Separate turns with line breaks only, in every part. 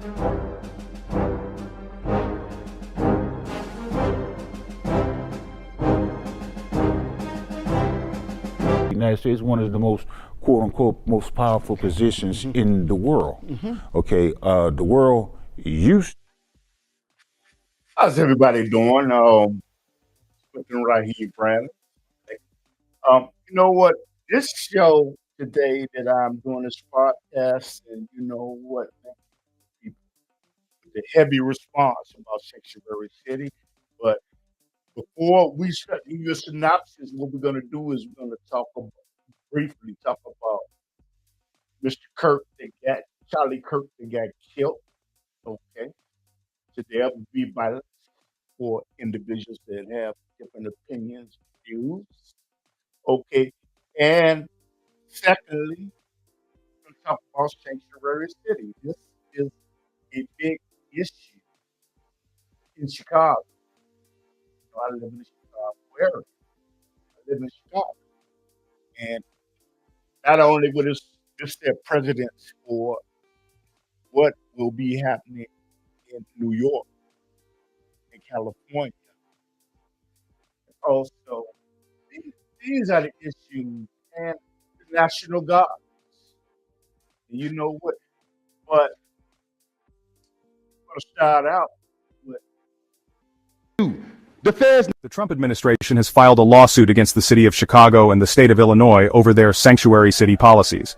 The United States is one of the most, quote unquote, most powerful positions in the world. Okay, the world used.
How's everybody doing? Looking right here, Brandon. You know what? This show today that I'm doing this podcast, and you know what? The heavy response about Sanctuary City. But before we start give you a synopsis, what we're going to do is we're going to briefly talk about Mr. Kirk that got Charlie Kirk that got killed. Okay, so there will be violence for individuals that have different opinions, views. Okay, and secondly, we're going to talk about Sanctuary City. This is a big issue in Chicago. I live in the Chicago area. I live in Chicago. And not only will this their precedence for what will be happening in New York and California. Also, these are the issues and the national guard. You know what? But I'm going to start out with
The Trump administration has filed a lawsuit against the city of Chicago and the state of Illinois over their sanctuary city policies.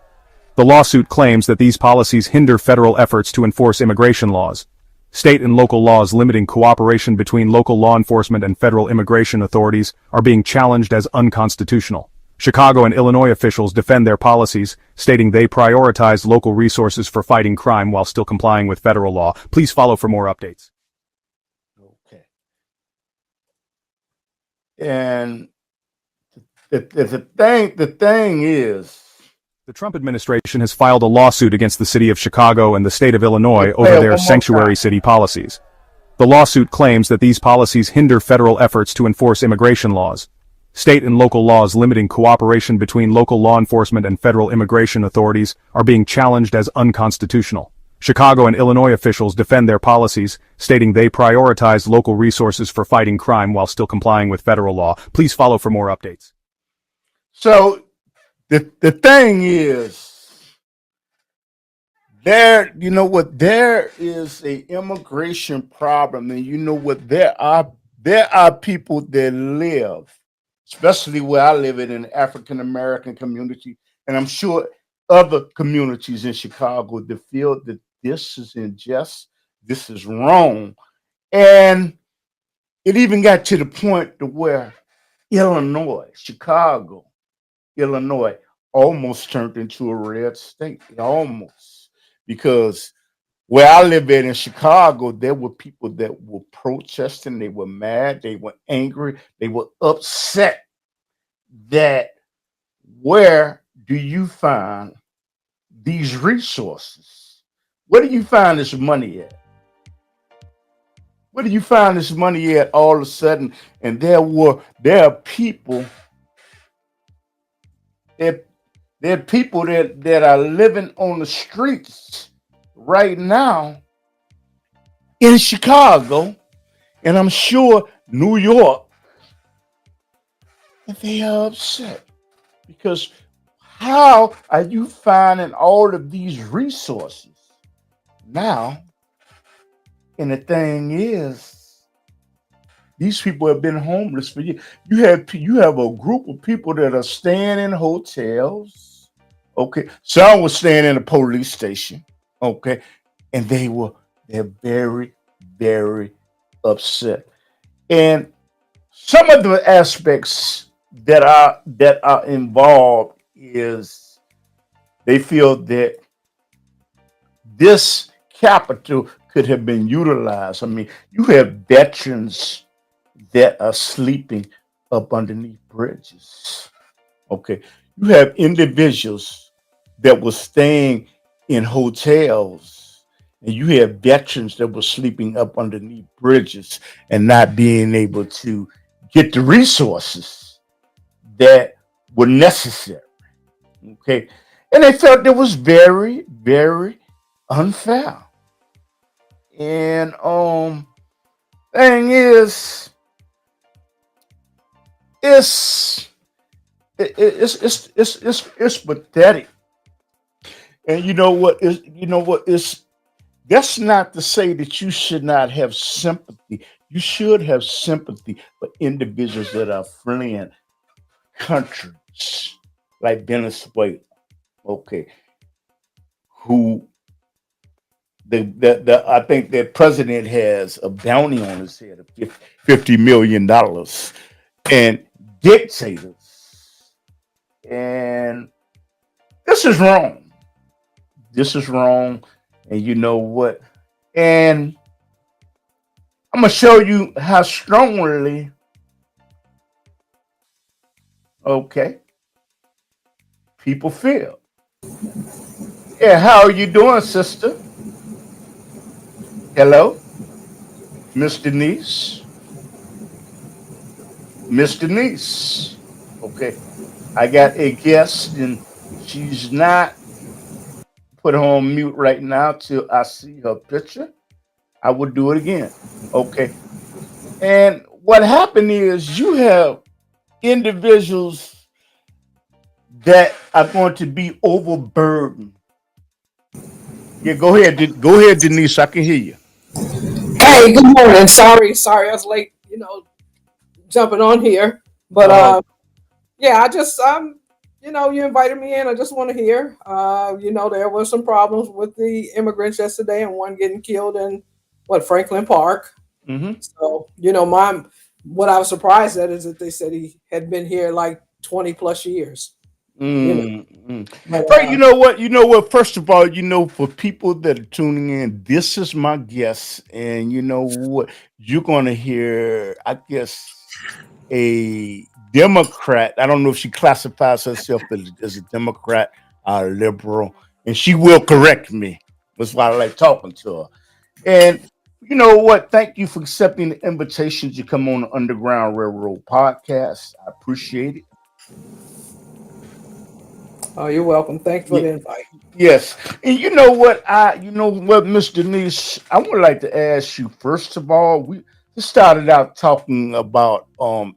The lawsuit claims that these policies hinder federal efforts to enforce immigration laws. State and local laws limiting cooperation between local law enforcement and federal immigration authorities are being challenged as unconstitutional. Chicago and Illinois officials defend their policies, stating they prioritize local resources for fighting crime while still complying with federal law. Please follow for more updates.
okay. And the thing is,
The Trump administration has filed a lawsuit against the city of Chicago and the state of Illinois
play
over
it
their
one more
sanctuary
time.
city policies. The lawsuit claims that these policies hinder federal efforts to enforce immigration laws. State and local laws limiting cooperation between local law enforcement and federal immigration authorities are being challenged as unconstitutional. Chicago and Illinois officials defend their policies, stating they prioritize local resources for fighting crime while still complying with federal law. Please follow for more updates.
So the thing is, you know what, there is a immigration problem, and you know what, there are people that live, especially where I live in an African American community, and I'm sure other communities in Chicago that feel that this is unjust, this is wrong, and it even got to the point to where Illinois, Chicago, Illinois almost turned into a red state. Almost. Because where I live in Chicago, there were people that were protesting, they were mad, they were angry, they were upset that where do you find these resources? Where do you find this money at? Where do you find this money at all of a sudden? And there are people that there are people that are living on the streets right now in Chicago, and I'm sure New York, and they are upset because how are you finding all of these resources now? And the thing is, these people have been homeless for years. You have a group of people that are staying in hotels. Okay, some were staying in a police station. Okay, and they're very, very upset. And some of the aspects that are involved is they feel that this capital could have been utilized. I mean, you have veterans that are sleeping up underneath bridges. Okay, you have individuals that were staying in hotels, and you have veterans that were sleeping up underneath bridges and not being able to get the resources that were necessary. Okay, and they felt it was very, very unfair. And thing is, it's it's pathetic. And is that's not to say that you should not have sympathy. You should have sympathy for individuals that are fleeing countries like Venezuela. Okay, who the I think the president has a bounty on his head of $50 million, and dictators. And this is wrong. This is wrong. And you know what? And I'm gonna show you how strongly, okay, people feel. Yeah, how are you doing, sister? Hello, Miss Denise. Miss Denise. Okay, I got a guest, and she's not put her on mute right now till I see her picture. I will do it again. Okay. And what happened is you have individuals that are going to be overburdened. Yeah, go ahead. Go ahead, Denise. I can hear you.
Hey, good morning. Sorry, I was late. Jumping on here, but
Oh,
yeah, I just you invited me in. I just want to hear. There were some problems with the immigrants yesterday, and one getting killed in Franklin Park.
mm-hmm.
So my what I was surprised at is that they said he had been here like 20 plus years. You know,
Mm-hmm.
but
Right, you know what? First of all, for people that are tuning in, this is my guess, and you know what? You're gonna hear, I guess, a Democrat. I don't know if she classifies herself as a Democrat or liberal, and she will correct me. That's why I like talking to her. And you know what? Thank you for accepting the invitation to come on the Underground Railroad podcast. I appreciate it.
oh, you're welcome. Thanks for
Yeah,
the invite.
yes. And you know what, Miss Denise, I would like to ask you first of all, we started out talking about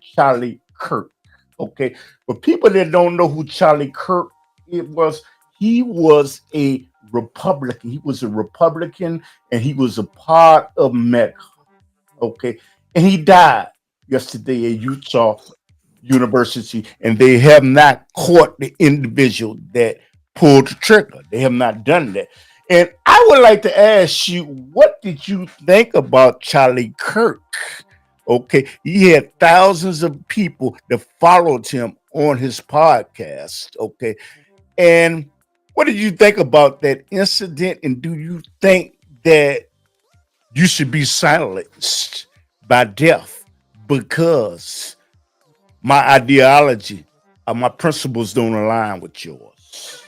Charlie Kirk. Okay. But people that don't know who Charlie Kirk it was, he was a Republican. He was a Republican, and he was a part of Mecca. Okay. And he died yesterday at Utah University, and they have not caught the individual that pulled the trigger. They have not done that. And I would like to ask you, what did you think about Charlie Kirk? Okay, he had thousands of people that followed him on his podcast. Okay, and what did you think about that incident? And do you think that you should be silenced by death because my ideology or my principles don't align with yours?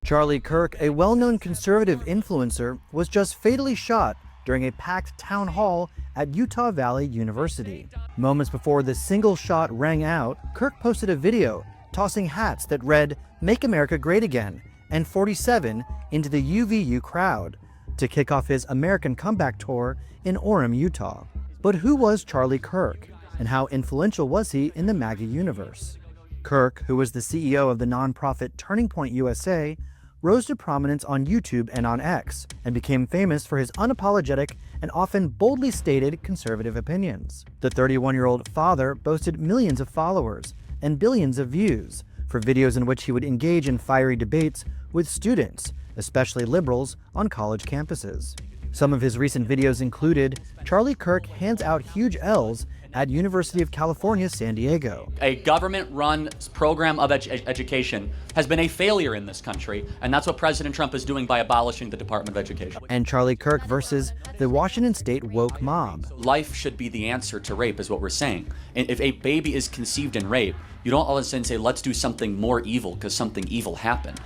Charlie Kirk, a well-known conservative influencer, was just fatally shot during a packed town hall at Utah Valley University. Moments before the single shot rang out, Kirk posted a video tossing hats that read, "Make America Great Again," and 47 into the UVU crowd to kick off his American Comeback Tour in Orem, Utah. But who was Charlie Kirk, and how influential was he in the MAGA universe? Kirk, who was the CEO of the nonprofit Turning Point USA, rose to prominence on YouTube and on X, and became famous for his unapologetic and often boldly stated conservative opinions. The 31-year-old father boasted millions of followers and billions of views for videos in which he would engage in fiery debates with students, especially liberals, on college campuses. Some of his recent videos included Charlie Kirk hands out huge L's at University of California, San Diego.
A government-run program of education has been a failure in this country, and that's what President Trump is doing by abolishing the Department of Education.
And Charlie Kirk versus the Washington State woke mob.
Life should be the answer to rape, is what we're saying. And if a baby is conceived in rape, you don't all of a sudden say, let's do something more evil because something evil happened.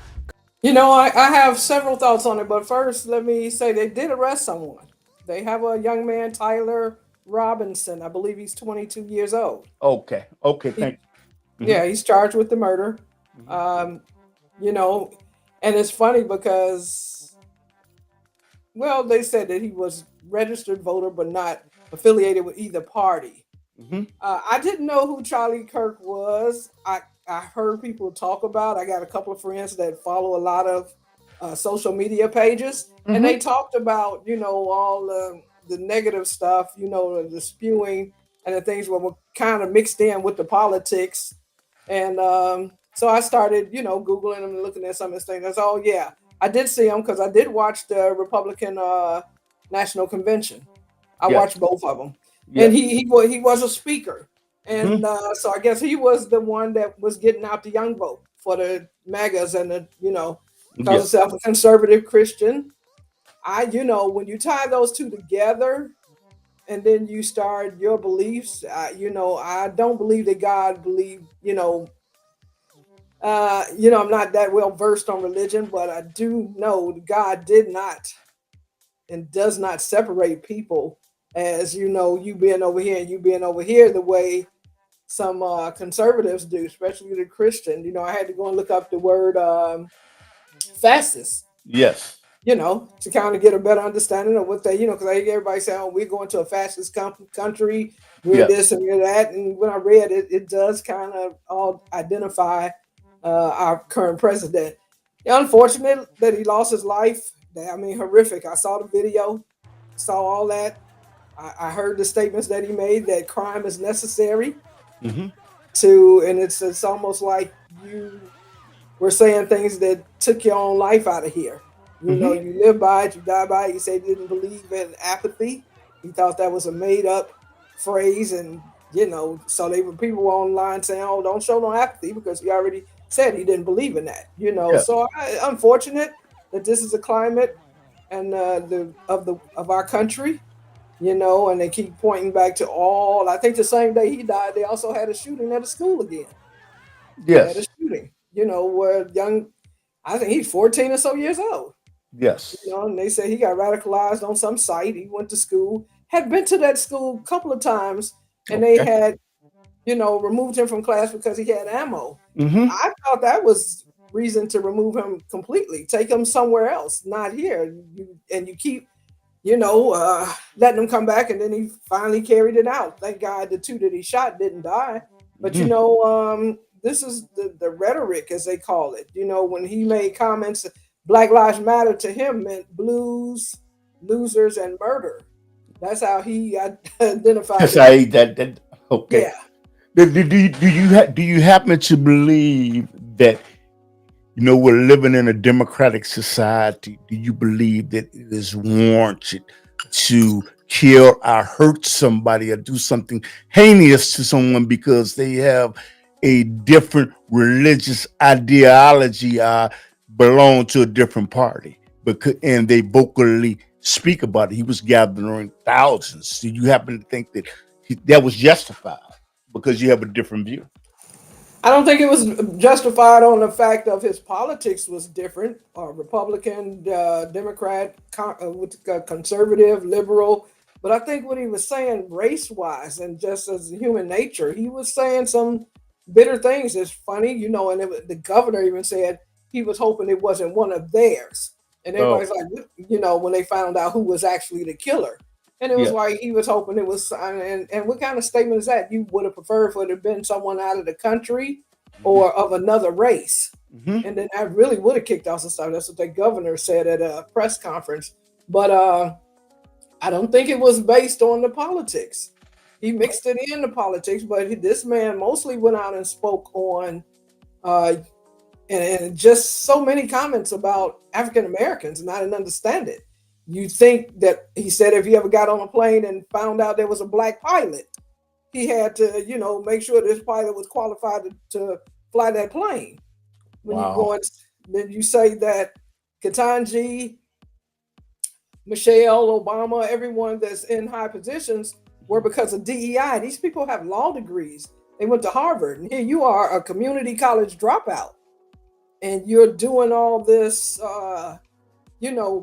I have several thoughts on it, but first, let me say they did arrest someone. They have a young man, Tyler Robinson. I believe he's 22 years old.
Okay, thank you.
Yeah, he's charged with the murder. And it's funny because Well, they said that he was registered voter, but not affiliated with either party.
Mhm.
I didn't know who Charlie Kirk was. I heard people talk about. I got a couple of friends that follow a lot of social media pages, and they
Mhm.
talked about all the negative stuff, the spewing and the things were kind of mixed in with the politics, and so I started googling them and looking at some of these things. I said, oh yeah, I did see him because I did watch the Republican National Convention. I
Yes.
watched both of them, and
Yes.
he was a speaker, and
Mhm.
so I guess he was the one that was getting out the young vote for the MAGAs and the calls
Yes.
himself a conservative Christian. When you tie those two together, and then you start your beliefs, I don't believe that God believed. I'm not that well versed on religion, but I do know God did not and does not separate people as you being over here and you being over here the way some conservatives do, especially the Christian. I had to go and look up the word fascist,
Yes.
to kind of get a better understanding of what they, because I hear everybody saying, oh, we're going to a fascist country, we're
Yes.
this and we're that. And when I read it, it does kind of all identify our current president. Unfortunate that he lost his life. I mean, horrific. I saw the video, saw all that. I heard the statements that he made that crime is necessary
Mhm.
and it's almost like you were saying things that took your own life out of here.
Mhm.
You live by it, you die by it. You say he didn't believe in apathy. He thought that was a made up phrase. And, so they were people online saying, oh, don't show no apathy because he already said he didn't believe in that,
Yes.
So unfortunate that this is a climate and of our country, and they keep pointing back to I think the same day he died, they also had a shooting at a school again. They had a
Yes.
shooting, where I think he's 14 or so years old,
Yes.
and they say he got radicalized on some site. He went to school, had been to that school a couple of times, and they
Okay.
had, removed him from class because he had ammo.
Mhm.
I thought that was reason to remove him completely, take him somewhere else, not here. You keep, letting him come back, and then he finally carried it out. Thank God the two that he shot didn't die. But
Mhm.
this is the rhetoric, as they call it. When he made comments, Black Lives Matter to him meant blues, losers, and murder. That's how he identified
Yes,
it.
I that. Okay.
Yeah.
Do you happen to believe that we're living in a democratic society? Do you believe that it is warranted to kill or hurt somebody or do something heinous to someone because they have a different religious ideology or belong to a different party? And they vocally speak about it. He was gathering thousands. Do you happen to think that that was justified because you have a different view?
I don't think it was justified on the fact of his politics was different, Republican, Democrat, conservative, liberal. But I think what he was saying race wise and just as human nature, he was saying some bitter things. It's funny, and the governor even said he was hoping it wasn't one of theirs. And
Oh,
everybody's like, when they found out who was actually the killer. And it was
yes.
like he was hoping it was, and what kind of statement is that? You would have preferred for it to have been someone out of the country or of another race.
Mm-hmm.
And then that really would have kicked off some stuff. That's what the governor said at a press conference. But I don't think it was based on the politics. He mixed it in the politics, but this man mostly went out and spoke on uh, and just so many comments about African Americans, and I didn't understand it. You think that he said if he ever got on a plane and found out there was a black pilot, he had to, make sure this pilot was qualified to fly that plane. When you
Wow.
go and then you say that Ketanji, Michelle Obama, everyone that's in high positions were because of DEI. These people have law degrees. They went to Harvard, and here you are, a community college dropout, and you're doing all this,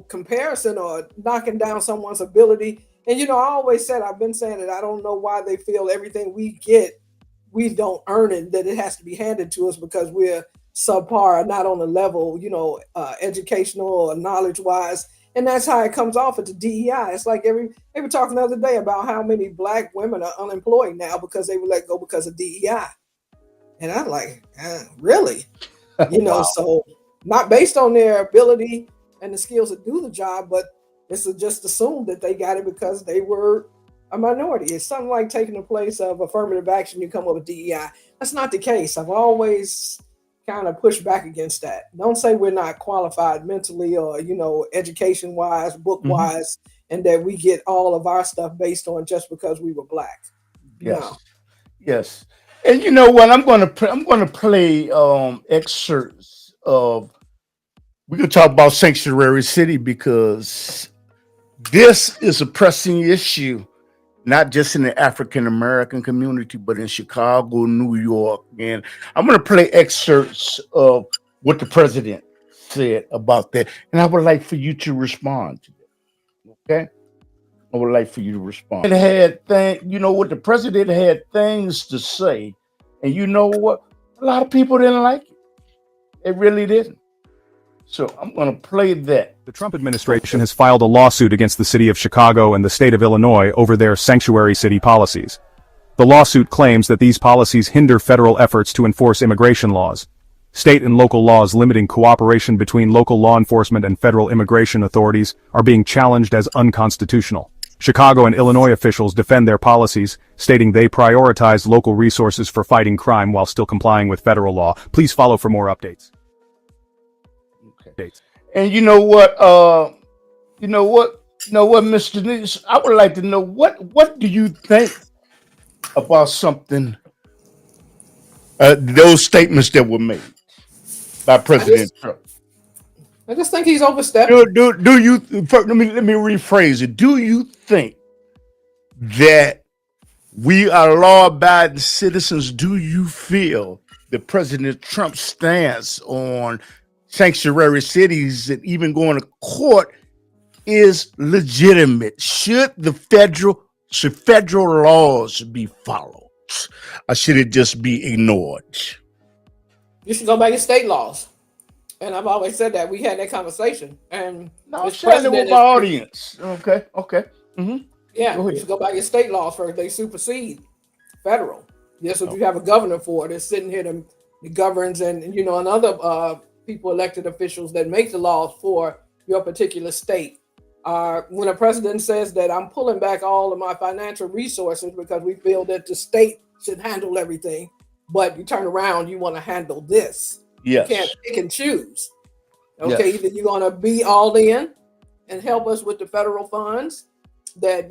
comparison or knocking down someone's ability. And I always said, I've been saying it, I don't know why they feel everything we get, we don't earn it, that it has to be handed to us because we're subpar, not on the level, educational or knowledge wise. And that's how it comes off at the DEI. It's like they were talking the other day about how many black women are unemployed now because they were let go because of DEI. And I'm like, really?
Wow.
So not based on their ability and the skills to do the job, but it's just assumed that they got it because they were a minority. It's something like taking the place of affirmative action. You come up with DEI. That's not the case. I've always kind of pushed back against that. Don't say we're not qualified mentally or, education wise, book wise, and that we get all of our stuff based on just because we were black.
Yes.
No.
Yes. And you know what? I'm going to play excerpts of. We're going to talk about Sanctuary City because this is a pressing issue, not just in the African American community, but in Chicago, New York. And I'm going to play excerpts of what the president said about that. And I would like for you to respond to that. Okay? I would like for you to respond. It had what the president had things to say. And you know what? A lot of people didn't like it. It really didn't. So I'm going to play that.
The Trump administration has filed a lawsuit against the city of Chicago and the state of Illinois over their sanctuary city policies. The lawsuit claims that these policies hinder federal efforts to enforce immigration laws. State and local laws limiting cooperation between local law enforcement and federal immigration authorities are being challenged as unconstitutional. Chicago and Illinois officials defend their policies, stating they prioritize local resources for fighting crime while still complying with federal law. Please follow for more updates.
And you know what, Mr. News, I would like to know what do you think about something, those statements that were made by President Trump?
I just think he's overstepping.
Do you? Let me rephrase it. Do you think that we are law-abiding citizens? Do you feel that President Trump's stance on sanctuary cities and even going to court is legitimate? Should federal laws be followed, or should it just be ignored?
You should go by your state laws. And I've always said that. We had that conversation. And
no, I'm sharing it with my audience. Okay.
Yeah, you should go by your state laws first. They supersede federal. Yes, if you have a governor for it, it's sitting here that governs and other people, elected officials that make the laws for your particular state. When a president says that I'm pulling back all of my financial resources because we feel that the state should handle everything, but you turn around, you want to handle this.
Yes.
You can't pick and choose. Okay, yes. Either you're going to be all in and help us with the federal funds that,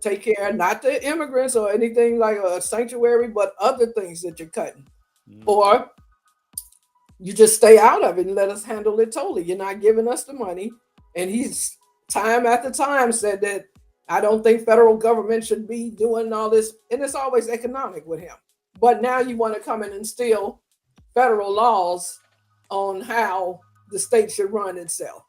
take care, not the immigrants or anything like a sanctuary, but other things that you're cutting. Or you just stay out of it and let us handle it totally. You're not giving us the money. And he's time after time said that I don't think federal government should be doing all this. And it's always economic with him. But now you want to come in and steal federal laws on how the state should run itself.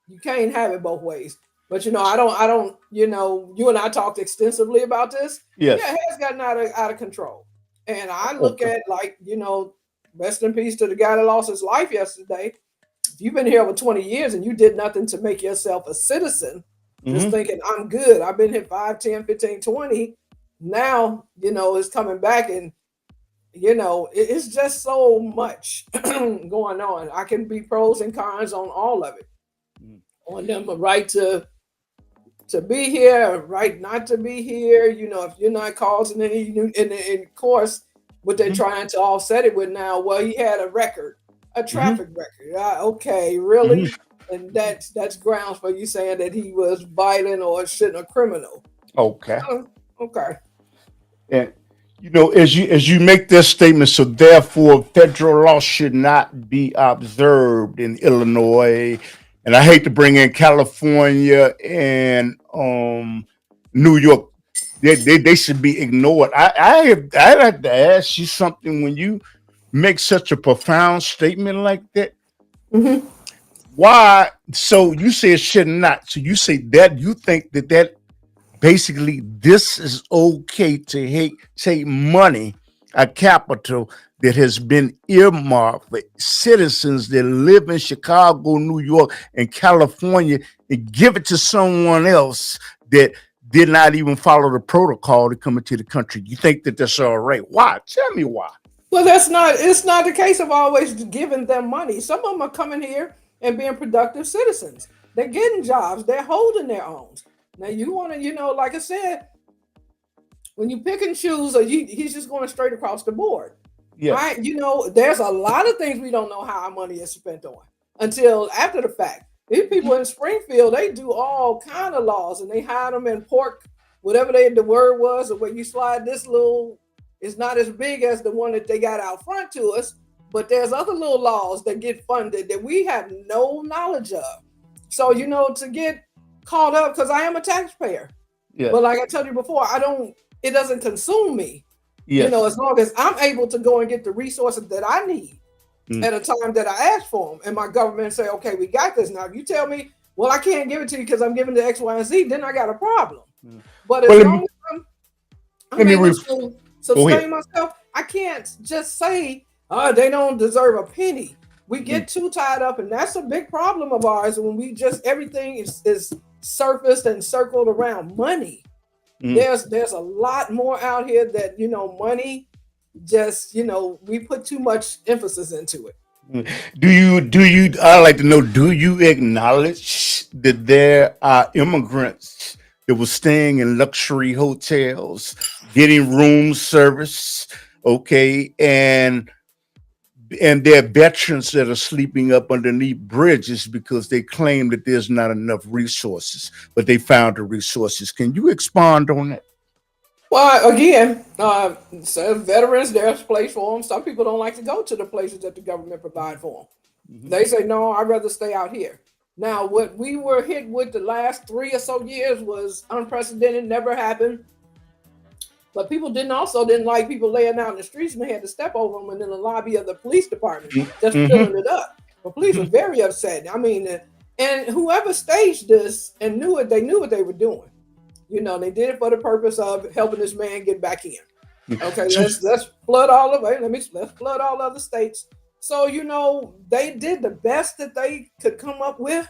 You can't have it both ways. But I don't, you and I talked extensively about this.
Yes.
Yeah, it has gotten out of control. And I look at rest in peace to the guy that lost his life yesterday. If you've been here over 20 years and you did nothing to make yourself a citizen, just thinking I'm good. I've been here 5, 10, 15, 20. Now, it's coming back and it's just so much going on. I can be pros and cons on all of it. On them a right to be here, right not to be here. If you're not causing any, and of course, what they're trying to offset it with now, well, he had a record, a traffic record. Okay, really? And that's grounds for you saying that he was violent or a criminal.
Okay.
Okay.
And as you make this statement, so therefore federal law should not be observed in Illinois, and I hate to bring in California and New York. They should be ignored. I like to ask you something. When you make such a profound statement like that, why? So you say it should not. So you say that you think that basically this is okay to take money a capital that has been earmarked for citizens that live in Chicago, New York, and California, and give it to someone else that did not even follow the protocol to come into the country? You think that that's all right? Why? Tell me why.
Well, it's not the case of always giving them money. Some of them are coming here and being productive citizens. They're getting jobs. They're holding their own. Now you want to, like I said, when you pick and choose, he's just going straight across the board.
Yeah.
Right? There's a lot of things we don't know how our money is spent on until after the fact. These people in Springfield, they do all kind of laws, and they hide them in pork, whatever the word was, or where you slide this little. It's not as big as the one that they got out front to us, but there's other little laws that get funded that we have no knowledge of. So, to get caught up, because I am a taxpayer.
Yeah.
But like I told you before, it doesn't consume me.
Yes.
As long as I'm able to go and get the resources that I need at a time that I ask for them, and my government say, okay, we got this. Now, if you tell me, well, I can't give it to you because I'm giving to X, Y, and Z, then I got a problem. But as long as I'm able to sustain myself, I can't just say, they don't deserve a penny. We get too tied up, and that's a big problem of ours when we just, everything is surfaced and circled around money. There's a lot more out here that, money just, we put too much emphasis into it.
I'd like to know, do you acknowledge that there are immigrants that were staying in luxury hotels, getting room service, okay, and there are veterans that are sleeping up underneath bridges because they claim that there's not enough resources, but they found the resources? Can you expand on that?
Well, again, so veterans, there's a place for them. Some people don't like to go to the places that the government provide for them. They say, no, I'd rather stay out here. Now, what we were hit with the last 3 or so years was unprecedented, never happened. But people didn't like people laying out in the streets, and they had to step over them in the lobby of the police department, just filling it up. The police were very upset. I mean, and whoever staged this and they knew what they were doing. They did it for the purpose of helping this man get back in. Okay, let's flood all of it. Let's flood all other states. So, they did the best that they could come up with.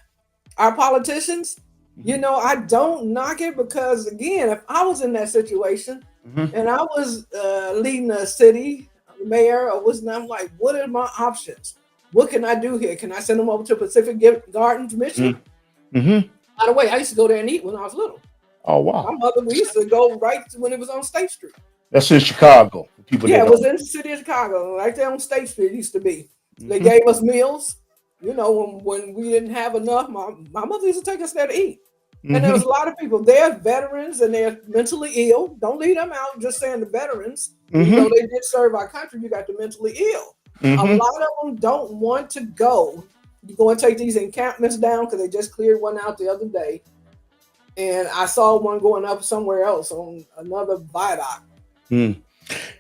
Our politicians, I don't knock it, because again, if I was in that situation and I was leading a city, mayor, or I'm like, what are my options? What can I do here? Can I send them over to Pacific Gardens, Michigan? By the way, I used to go there and eat when I was little.
Oh, wow.
My mother, we used to go right when it was on State Street.
That's in Chicago.
It was in the city of Chicago, right there on State Street. It used to be. They gave us meals. When we didn't have enough, my mother used to take us there to eat. And there was a lot of people. They're veterans and they're mentally ill. Don't leave them out, just saying the veterans. They did serve our country. You got the mentally ill. A lot of them don't want to go. You go and take these encampments down, because they just cleared one out the other day. And I saw one going up somewhere else on another viaduct.
You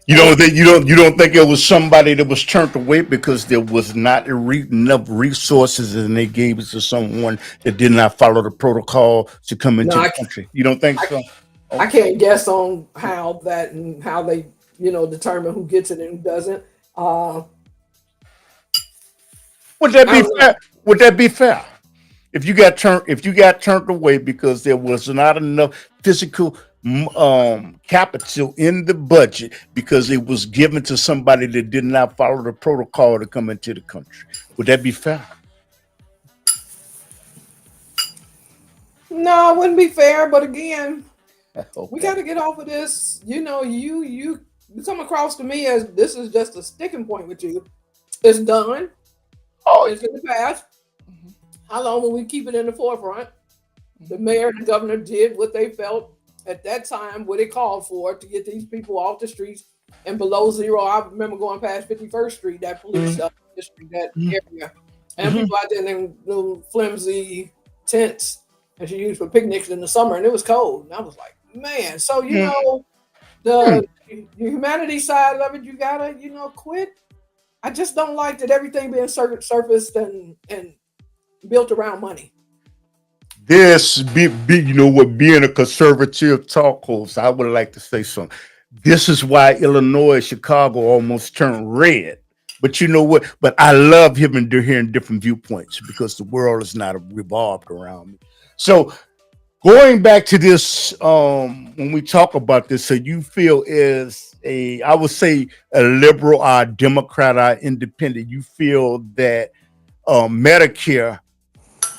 don't think it was somebody that was turned away because there was not enough resources, and they gave it to someone that did not follow the protocol to come into the country? You don't think so?
I can't guess on how they determine who gets it and who doesn't.
Would that be fair? Would that be fair? If you got turned away because there was not enough physical capital in the budget because it was given to somebody that did not follow the protocol to come into the country, would that be fair?
No, it wouldn't be fair. But again, we got to get off of this. You come across to me as this is just a sticking point with you. It's done. It's in the past. How long will we keep it in the forefront? The mayor and the governor did what they felt at that time, what it called for, to get these people off the streets and below zero. I remember going past 51st Street, that police district, that area, and people out there in little flimsy tents that you use for picnics in the summer, and it was cold. And I was like, man, so the humanity side of it, you gotta quit. I just don't like that everything being surfaced and built around money.
Being a conservative talk host, I would like to say something. This is why Illinois, Chicago almost turned red. But you know what? But I love hearing different viewpoints because the world is not revolved around me. So going back to this, when we talk about this, so you feel is I would say a liberal or Democrat or independent, you feel that Medicare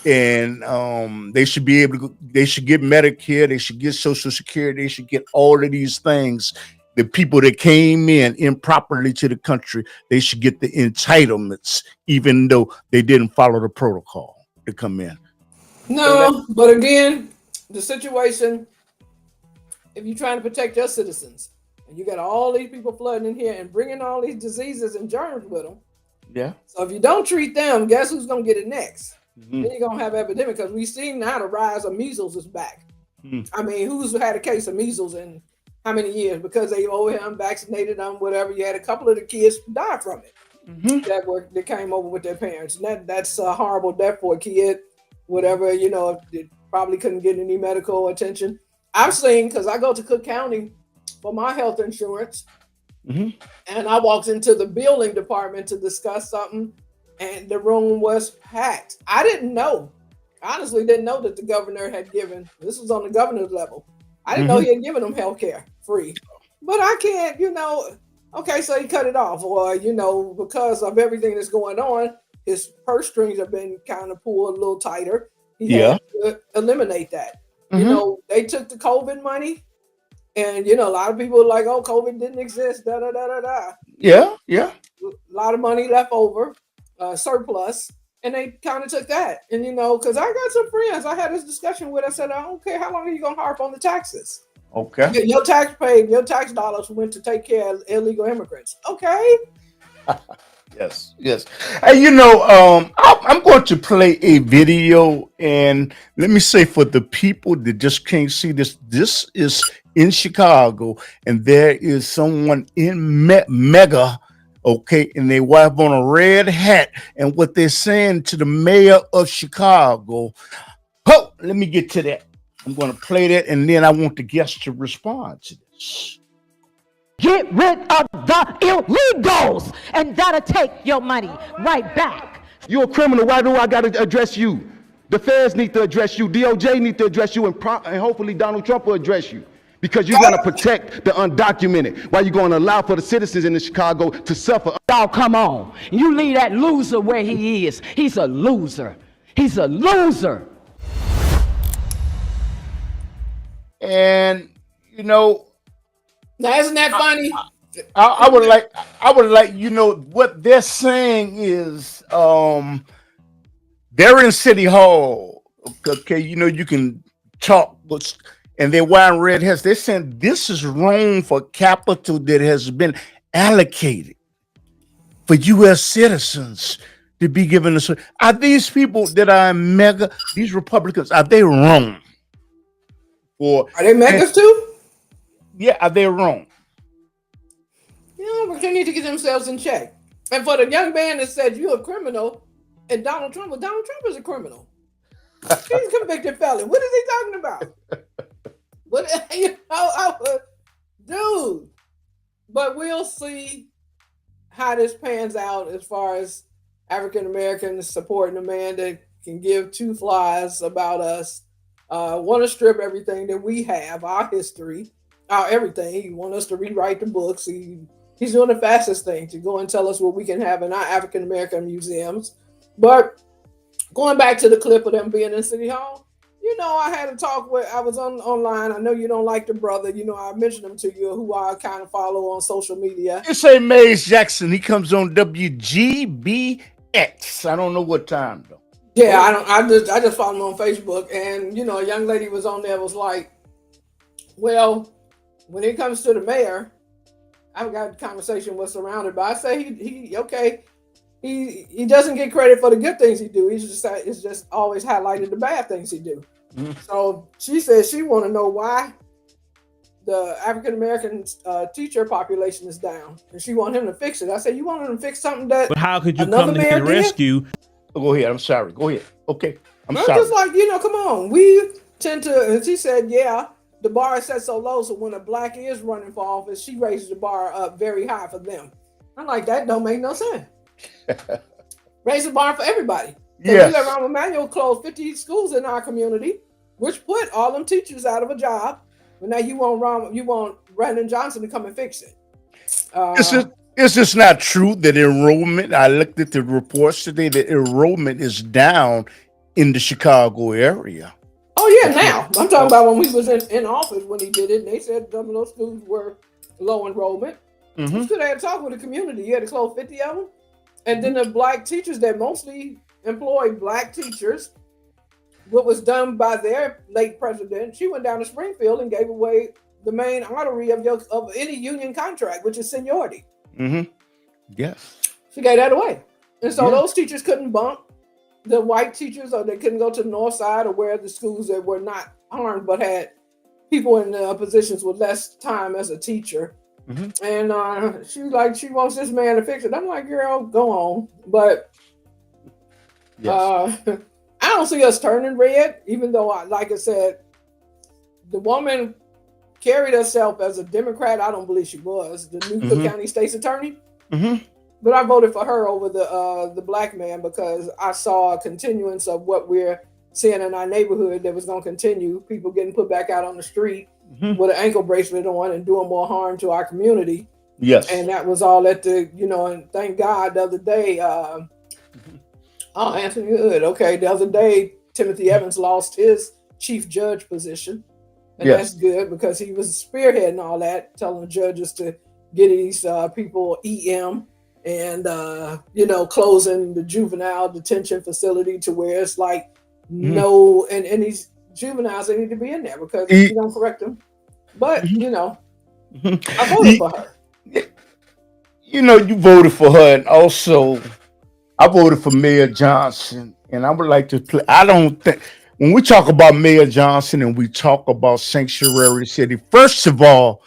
and they should be able to, they should get Medicare, they should get Social Security, they should get all of these things. The people that came in improperly to the country, they should get the entitlements, even though they didn't follow the protocol to come in.
No, but again, the situation, if you're trying to protect your citizens, and you got all these people flooding in here and bringing all these diseases and germs with them.
Yeah.
So if you don't treat them, guess who's going to get it next? Then you're going to have epidemic, because we've seen now the rise of measles is back. I mean, who's had a case of measles in how many years? Because they over here unvaccinated them, whatever. You had a couple of the kids die from it that came over with their parents. And that's a horrible death for a kid, whatever, you know, it probably couldn't get any medical attention. I've seen, because I go to Cook County for my health insurance, and I walked into the billing department to discuss something, and the room was packed. I didn't know, honestly, didn't know that the governor had given, this was on the governor's level, I didn't know he had given them health care free. But I can't, you know, okay, so he cut it off, or, you know, because of everything that's going on, his purse strings have been kind of pulled a little tighter. He had to eliminate that. You know, they took the COVID money, and, you know, a lot of people are like, oh, COVID didn't exist, da da da da da.
Yeah.
A lot of money left over, surplus, and they kind of took that. And, you know, because I got some friends I had this discussion with, I said, I don't care, how long are you going to harp on the taxes?
Okay.
Your tax dollars went to take care of illegal immigrants. Okay.
Yes. And you know, I'm going to play a video, and let me say, for the people that just can't see this, this is in Chicago, and there is someone in Mega, okay, and they wife on a red hat, and what they're saying to the mayor of Chicago. Oh, let me get to that. I'm going to play that, and then I want the guests to respond to this.
Get rid of the illegals, and that'll take your money right back.
You're a criminal. Why do I got to address you? The feds need to address you. DOJ need to address you, and hopefully Donald Trump will address you. Because you're going to protect the undocumented, while you're going to allow for the citizens in Chicago to suffer.
Y'all, come on. You leave that loser where he is. He's a loser. He's a loser.
And, you know,
now, isn't that funny?
I would like, you know, what they're saying is, they're in City Hall. Okay, you know, you can talk, and they're wearing red hats. They're saying this is wrong for capital that has been allocated for U.S. citizens to be given. Are these people that are mega, these Republicans, are they wrong? Or
are they megas too?
Yeah, are they wrong?
Yeah, but they need to get themselves in check. And for the young man that said you're a criminal, and Donald Trump is a criminal. He's a convicted felon. What is he talking about? What, you know, dude. But we'll see how this pans out as far as African Americans supporting a man that can give two flies about us. Want to strip everything that we have, our history, our everything. He want us to rewrite the books. He's doing the fastest thing to go and tell us what we can have in our African American museums. But going back to the clip of them being in City Hall, you know, I had a talk with, I was online. I know you don't like the brother. You know, I mentioned him to you, who I kind of follow on social media.
You say Mays Jackson. He comes on WGBX. I don't know what time though.
Yeah, I just followed him on Facebook, and you know, a young lady was on there, was like, well, when it comes to the mayor, I've got a conversation with surrounded by. I say he doesn't get credit for the good things he do. It's just always highlighted the bad things he do. So she said she want to know why the African American teacher population is down, and she want him to fix it. I said, you want him to fix something that?
But how could you come to the rescue?
Go ahead. I'm sorry. Go ahead. Okay. I'm sorry.
Just like, you know, come on. We tend to, and she said, yeah, the bar is set so low, so when a black is running for office, she raises the bar up very high for them. I'm like, that don't make no sense. Raise the bar for everybody.
Yes.
Rahm Emanuel closed 50 schools in our community, which put all them teachers out of a job. But now you want Brandon Johnson to come and fix it.
It's just not true that enrollment. I looked at the reports today that enrollment is down in the Chicago area.
Oh yeah, now I'm talking about when we was in office when he did it. And they said some of those schools were low enrollment.
Mm-hmm.
You should have talked with the community. You had to close 50 of them, and then the black teachers that mostly employed black teachers. What was done by their late president, she went down to Springfield and gave away the main artery of any union contract, which is seniority.
Mm-hmm. Yes.
She gave that away. And so those teachers couldn't bump the white teachers, or they couldn't go to the north side or where the schools that were not armed but had people in positions with less time as a teacher.
Mm-hmm.
And she was like, she wants this man to fix it. I'm like, girl, go on. But I don't see us turning red, even though, like I said, the woman carried herself as a Democrat. I don't believe she was the new Cook County State's attorney.
Mm-hmm.
But I voted for her over the black man because I saw a continuance of what we're seeing in our neighborhood that was going to continue. People getting put back out on the street with an ankle bracelet on and doing more harm to our community.
Yes.
And that was all at the, and thank God the other day, Anthony Hood. Okay, the other day, Timothy Evans lost his chief judge position. And that's good because he was spearheading all that, telling judges to get these people EM and, closing the juvenile detention facility to where it's like no, and these juveniles, they need to be in there because you don't correct them. But, I voted for her.
You voted for her, and also I voted for Mayor Johnson, and I would like to play. I don't think when we talk about Mayor Johnson and we talk about sanctuary city, first of all,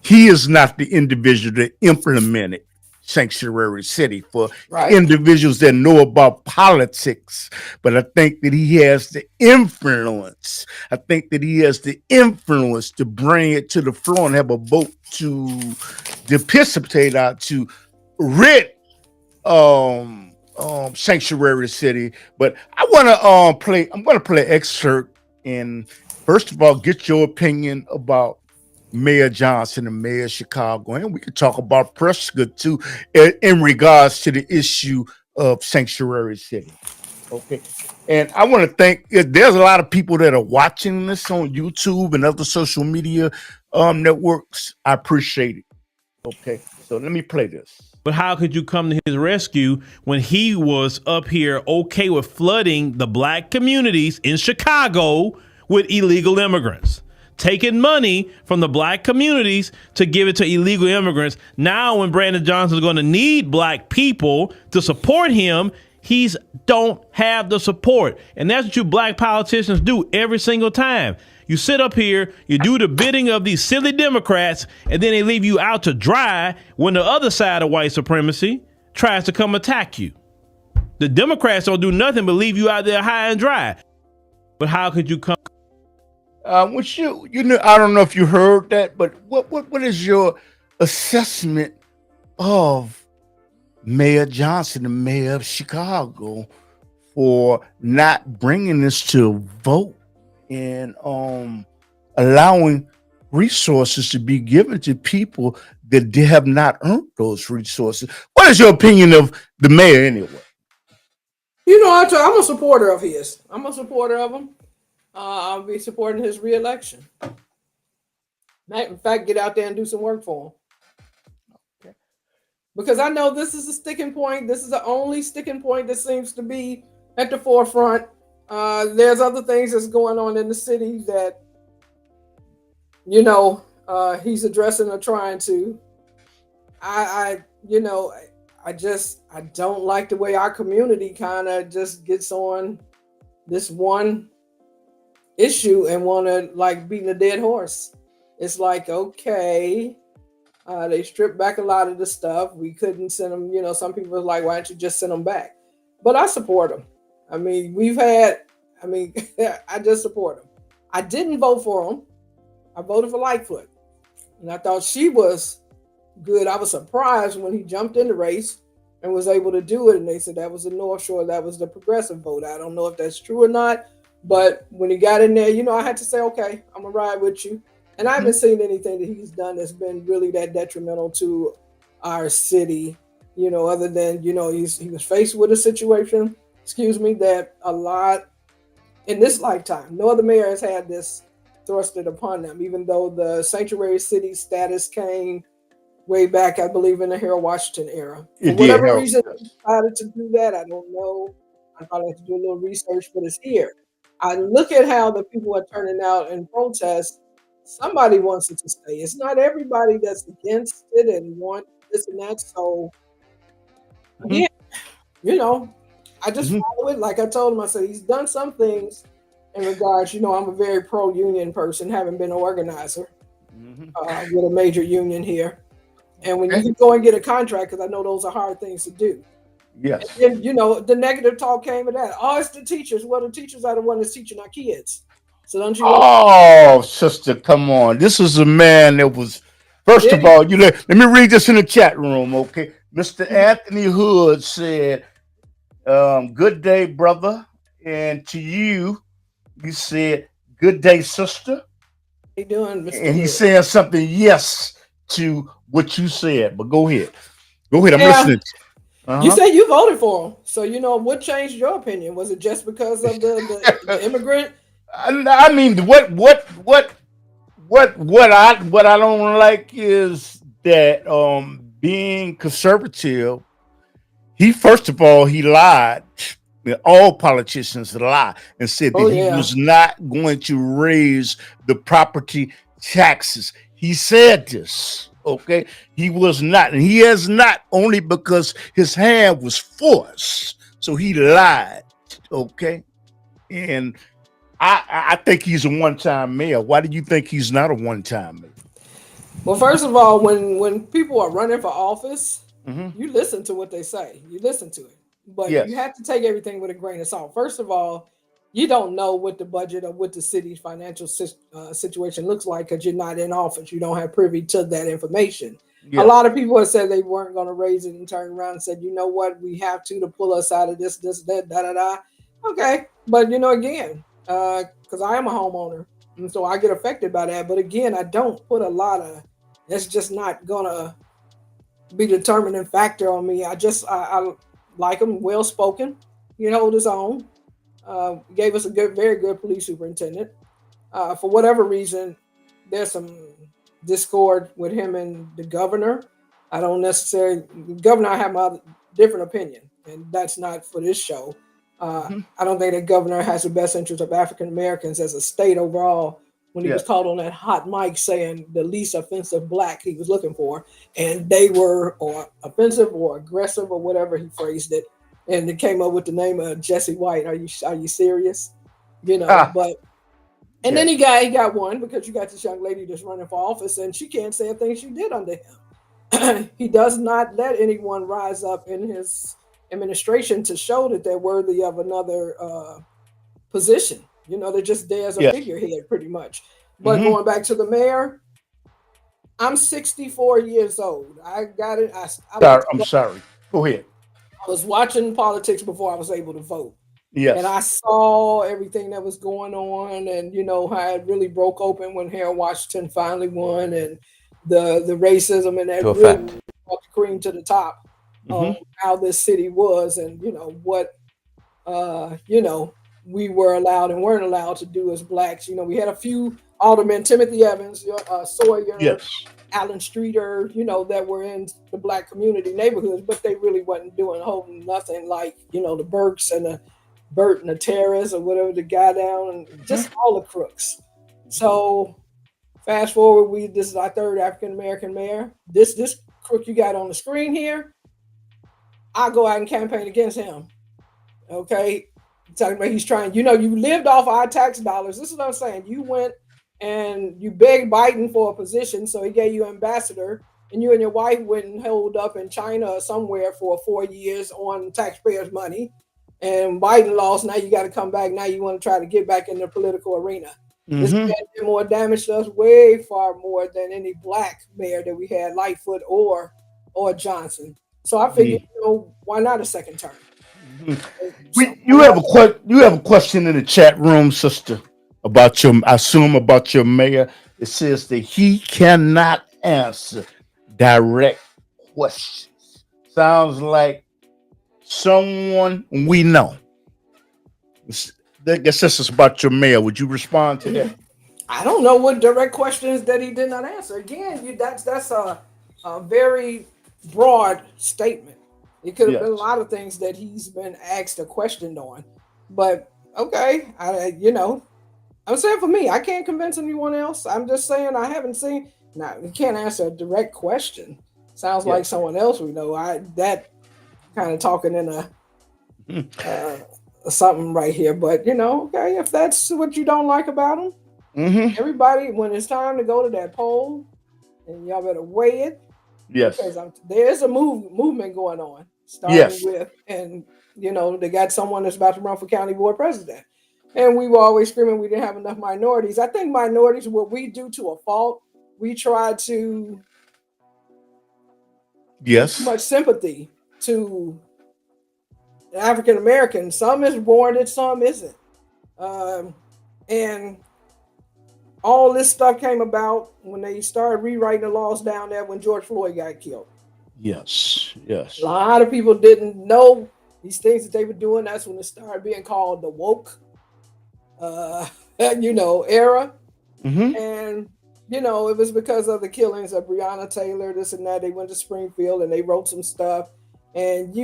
he is not the individual that implemented sanctuary city for individuals that know about politics. But I think that he has the influence. I think that he has the influence to bring it to the floor and have a vote to dissipate out to rid sanctuary city. But I want to play. I'm going to play an excerpt, and first of all, get your opinion about Mayor Johnson and Mayor Chicago, and we could talk about Prescott too in regards to the issue of sanctuary city. Okay, and I want to thank. There's a lot of people that are watching this on YouTube and other social media networks. I appreciate it. Okay, so let me play this.
But how could you come to his rescue when he was up here okay with flooding the black communities in Chicago with illegal immigrants? Taking money from the black communities to give it to illegal immigrants. Now when Brandon Johnson is going to need black people to support him, he's don't have the support. And that's what you black politicians do every single time. You sit up here, you do the bidding of these silly Democrats, and then they leave you out to dry when the other side of white supremacy tries to come attack you. The Democrats don't do nothing but leave you out there high and dry. But how could you come?
Which I don't know if you heard that, but what is your assessment of Mayor Johnson, the mayor of Chicago, for not bringing this to a vote and allowing resources to be given to people that they have not earned those resources? What is your opinion of the mayor anyway?
I'm a supporter of his. I'm a supporter of him. I'll be supporting his reelection. In fact, get out there and do some work for him. Okay. Because I know this is a sticking point. This is the only sticking point that seems to be at the forefront. There's other things that's going on in the city that, he's addressing or trying to. I don't like the way our community kind of just gets on this one issue and want to like beating a dead horse. It's like, okay, they stripped back a lot of the stuff. We couldn't send them, some people are like, why don't you just send them back? But I support them. I mean, I just support them. I didn't vote for them. I voted for Lightfoot, and I thought she was good. I was surprised when he jumped in the race and was able to do it. And they said that was the North Shore, that was the progressive vote. I don't know if that's true or not, but when he got in there, I had to say, okay, I'm gonna ride with you. And I haven't seen anything that he's done that's been really that detrimental to our city, other than, he was faced with a situation, that a lot in this lifetime, no other mayor has had this thrusted upon them, even though the sanctuary city status came way back, I believe, in the Harold Washington era. For whatever reason, I decided to do that. I don't know. I probably have to do a little research, but it's here. I look at how the people are turning out in protest. Somebody wants it to stay. It's not everybody that's against it and want this and that. So, yeah, I just follow it. Like I told him, I said, he's done some things in regards, I'm a very pro-union person, having been an organizer with a major union here. And when you can go and get a contract, because I know those are hard things to do.
Yes.
And then, the negative talk came of that. Oh, it's the teachers. Well, the teachers are the ones that's teaching our kids. So don't you?
Oh, sister, come on. This is a man that was, first of all, let me read this in the chat room, okay? Mr. Anthony Hood said, good day, brother. And to you said, good day, sister.
How you doing, Mr.
And he's saying something yes to what you said, but go ahead. I'm listening.
You said you voted for him. So, what changed your opinion? Was it just because of the immigrant?
I mean, what I don't like is that being conservative, first of all, he lied. All politicians lie and said that he was not going to raise the property taxes. He said this, okay? He was not, and he has not, only because his hand was forced. So he lied, okay? And I think he's a one-time mayor. Why do you think he's not a one-time mayor?
Well, first of all, when people are running for office, you listen to what they say. You listen to it. But you have to take everything with a grain of salt. First of all, you don't know what the budget or what the city's financial situation looks like because you're not in office. You don't have privy to that information. A lot of people have said they weren't going to raise it and turn around and said, you know what, we have to pull us out of this, that, da. Okay. But, again, because I am a homeowner, and so I get affected by that. But again, I don't put a lot of, that's just not going to be the determining factor on me. I like him, well-spoken, hold his own. Gave us a very good police superintendent. For whatever reason, there's some discord with him and the governor. I don't necessarily, the governor, I have my different opinion, and that's not for this show. I don't think the governor has the best interest of African Americans as a state overall. When he was called on that hot mic saying the least offensive black he was looking for, and they were or offensive or aggressive or whatever he phrased it, and it came up with the name of Jesse White. Are you serious? But and then he got one because you got this young lady that's running for office, and she can't say a thing she did under him. He does not let anyone rise up in his administration to show that they're worthy of another position. They're just there as a figurehead pretty much. But going back to the mayor, I'm 64 years old. I got it.
I'm sorry. Go ahead.
I was watching politics before I was able to vote.
Yes.
And I saw everything that was going on, and how it really broke open when Harold Washington finally won, and the racism and that really brought the cream to the top of how this city was, and what we were allowed and weren't allowed to do as blacks. We had a few aldermen, Timothy Evans, Sawyer, Allen Streeter, that were in the black community neighborhoods, but they really wasn't doing nothing like, the Burks and the Burt and the Terrace or whatever, the guy down, and just all the crooks. So fast forward, this is our third African-American mayor. This crook you got on the screen here, I'll go out and campaign against him. Okay. Talking about he's trying, you lived off our tax dollars. This is what I'm saying. You went and you begged Biden for a position, so he gave you ambassador, and you and your wife went and held up in China or somewhere for 4 years on taxpayers' money, and Biden lost. Now you got to come back. Now you want to try to get back in the political arena. This man did more damage to us, way far more than any black mayor that we had, Lightfoot or Johnson. So I figured, why not a second term?
You have a question in the chat room, sister, about I assume about your mayor. It says that he cannot answer direct questions. Sounds like someone we know. I guess this is about your mayor. Would you respond to that?
I don't know what direct questions that he did not answer. Again, that's a very broad statement. It could have been a lot of things that he's been asked or questioned on. But okay, I'm saying for me, I can't convince anyone else. I'm just saying I haven't seen. Now you can't answer a direct question. Sounds like someone else we know. That kind of talking in a something right here. But okay, if that's what you don't like about him, everybody, when it's time to go to that poll, and y'all better weigh it.
Yes,
because there's a movement going on. Starting with, and they got someone that's about to run for county board president. And we were always screaming we didn't have enough minorities. I think minorities, what we do to a fault, we try to too much sympathy to African Americans. Some is warranted, some isn't. And all this stuff came about when they started rewriting the laws down there when George Floyd got killed.
Yes.
A lot of people didn't know these things that they were doing. That's when it started being called the woke era. And it was because of the killings of Breonna Taylor, this and that. They went to Springfield and they wrote some stuff. And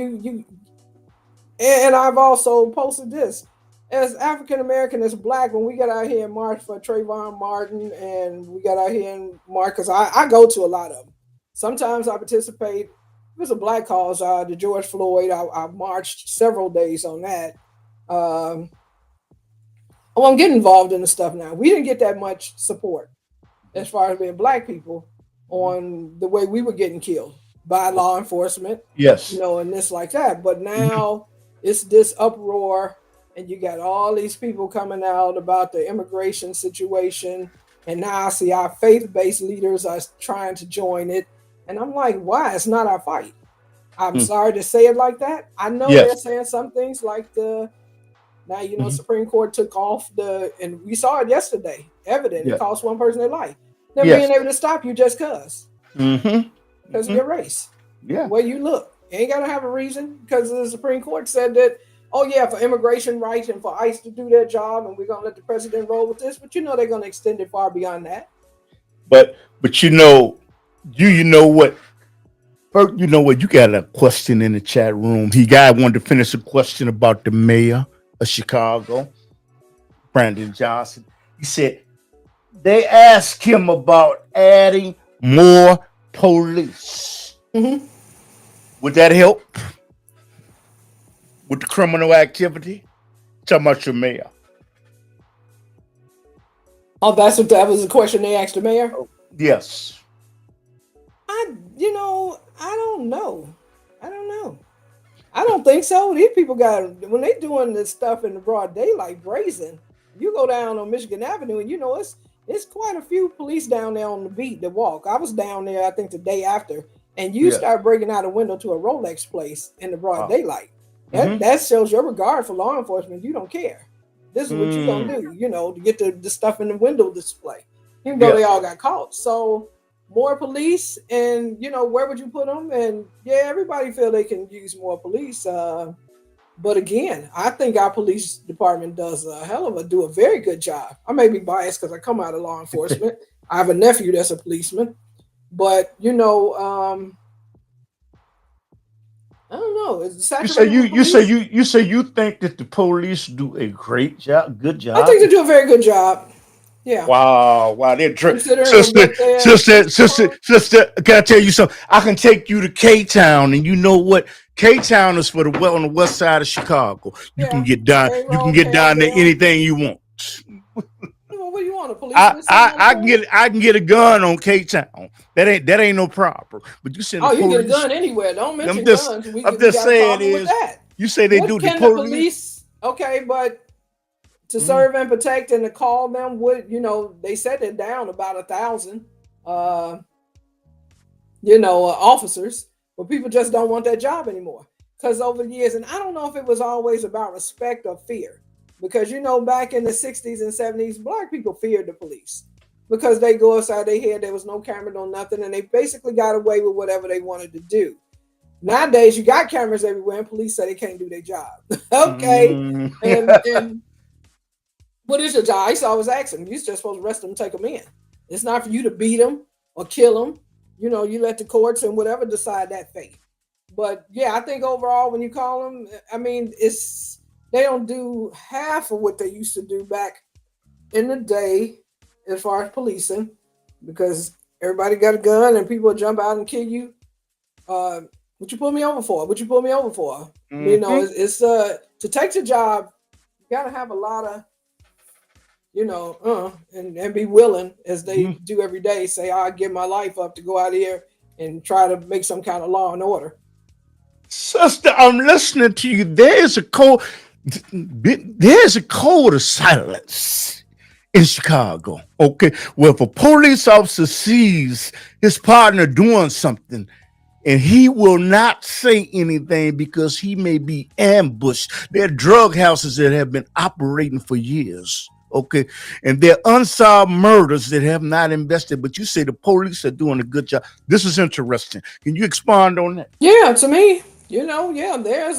and I've also posted this. As African American, as black, when we got out here and marched for Trayvon Martin, and we got out here and marched, because I go to a lot of them. Sometimes I participate. If it's a black cause, the George Floyd, I marched several days on that. I won't get involved in the stuff now. We didn't get that much support as far as being black people on the way we were getting killed by law enforcement.
Yes.
And this like that. But now it's this uproar, and you got all these people coming out about the immigration situation. And now I see our faith-based leaders are trying to join it. And I'm like, why? It's not our fight. I'm sorry to say it like that. I know they're saying some things like Supreme Court took off and we saw it yesterday, evident. It cost one person their life. They're being able to stop you just because of your race.
Yeah.
Where you look. You ain't got to have a reason, because the Supreme Court said that, for immigration rights and for ICE to do their job, and we're going to let the president roll with this. But they're going to extend it far beyond that.
But you know what? You got a question in the chat room. Guy wanted to finish a question about the mayor of Chicago, Brandon Johnson. He said they asked him about adding more police. Would that help with the criminal activity? Talking about your mayor.
Oh, that was the question they asked the mayor?
Yes.
I don't know. I don't think so. These people when they doing this stuff in the broad daylight, brazen. You go down on Michigan Avenue, and it's quite a few police down there on the beat that walk. I was down there, I think, the day after, and you start breaking out a window to a Rolex place in the broad daylight. That shows your regard for law enforcement. You don't care. This is what you're gonna do, to get the stuff in the window display. Even though they all got caught. So more police, and where would you put them? And everybody feel they can use more police. But again, I think our police department does do a very good job. I may be biased because I come out of law enforcement. I have a nephew that's a policeman, but I don't know. You
say you think that the police do a good job.
I think they do a very good job. Yeah.
Wow. Sister, can I tell you something? I can take you to K-Town, and you know what? K-Town is on the west side of Chicago. You can get down. You can get down there anything you want.
What do you want? A police?
I can get a gun on K-Town. That ain't no problem. But you send
you can get a gun anywhere. Don't mention guns. I'm just saying
you say they do the police.
Okay, but to serve and protect, and to call them would, they said they're down about 1,000, officers, but people just don't want that job anymore because over the years, and I don't know if it was always about respect or fear, because back in the 60s and 70s, black people feared the police because they go outside their head, there was no camera, no nothing, and they basically got away with whatever they wanted to do. Nowadays, you got cameras everywhere, and police say they can't do their job. Okay, and what is your job? I used to always ask them, you're just supposed to arrest them and take them in. It's not for you to beat them or kill them. You let the courts and whatever decide that fate. But yeah, I think overall, when you call them, I mean, they don't do half of what they used to do back in the day as far as policing, because everybody got a gun and people jump out and kill you. What you pull me over for? What you pull me over for? It's to take the job, you got to have a lot of, and be willing, as they do every day, say, I'll give my life up to go out here and try to make some kind of law and order.
Sister, I'm listening to you. There's a code of silence in Chicago. Okay. Well, if a police officer sees his partner doing something, and he will not say anything because he may be ambushed. There are drug houses that have been operating for years. Okay. And there are unsolved murders that have not invested, but you say the police are doing a good job. This is interesting. Can you expand on that?
Yeah, to me, there's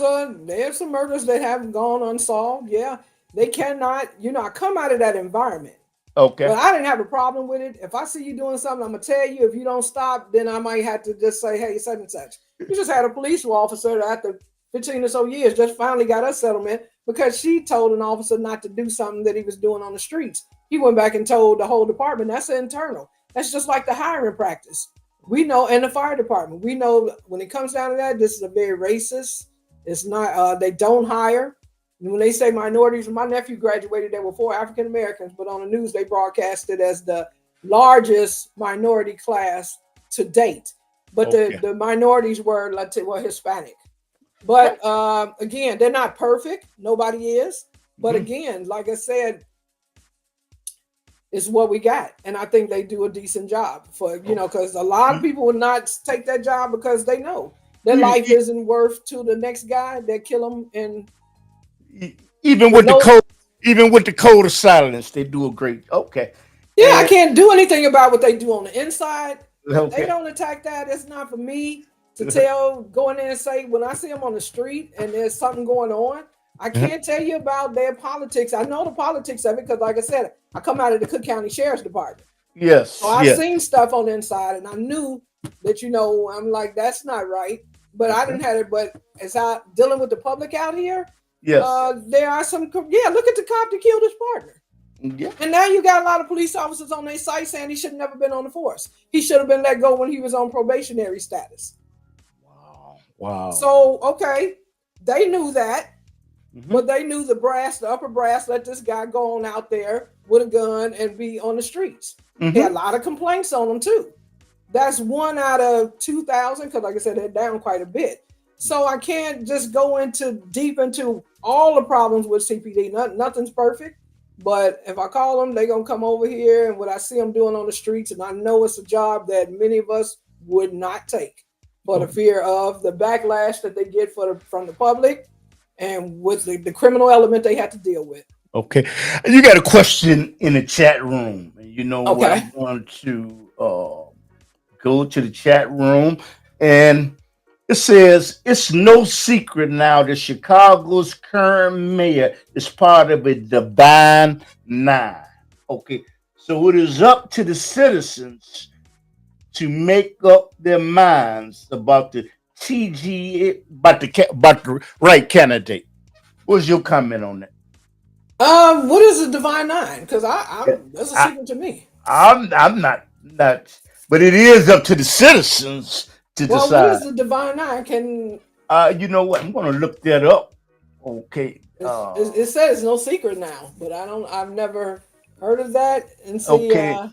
some murders that have gone unsolved. Yeah, they cannot, I come out of that environment.
Okay.
But I didn't have a problem with it. If I see you doing something, I'm gonna tell you. If you don't stop, then I might have to just say, hey, such and such. You just had a police officer that after 15 or so years just finally got a settlement because she told an officer not to do something that he was doing on the streets. He went back and told the whole department. That's internal. That's just like the hiring practice. We know, and the fire department, we know when it comes down to that, this is a very racist. It's not, they don't hire. When they say minorities, my nephew graduated, there were 4 African Americans, but on the news, they broadcast it as the largest minority class to date. But the minorities were Hispanic. But again, they're not perfect. Nobody is. But again, like I said, it's what we got. And I think they do a decent job for, because a lot of people would not take that job because they know their life isn't worth to the next guy. They kill them. And
even with the code of silence, they do a great. Okay.
Yeah, I can't do anything about what they do on the inside.
Okay.
They don't attack that. It's not for me to go in there and say, when I see them on the street and there's something going on, I can't tell you about their politics. I know the politics of it because, like I said, I come out of the Cook County Sheriff's Department.
Yes.
So I've seen stuff on the inside, and I knew that, I'm like, that's not right. But I didn't have it. But as I dealing with the public out here, there are some. Look at the cop that killed his partner.
Yeah.
And now you got a lot of police officers on their site saying he should have never been on the force. He should have been let go when he was on probationary status.
Wow.
So, okay, they knew that, but they knew the upper brass, let this guy go on out there with a gun and be on the streets. They had a lot of complaints on them too. That's 1 out of 2,000, because like I said, they're down quite a bit. So I can't just go deep into all the problems with CPD. Nothing's perfect. But if I call them, they're going to come over here, and what I see them doing on the streets, and I know it's a job that many of us would not take for the fear of the backlash that they get from the public and with the criminal element they have to deal with.
Okay. You got a question in the chat room.
Okay.
I'm going to go to the chat room, and it says, it's no secret now that Chicago's current mayor is part of a divine 9. Okay. So it is up to the citizens to make up their minds about the about the right candidate. What's your comment on that?
What is a divine 9? Because that's a secret to me.
I'm not, but it is up to the citizens to decide.
What is the divine 9?
You know what? I'm going to look that up. Okay.
It says no secret now, but I've never heard of that. And see,
okay.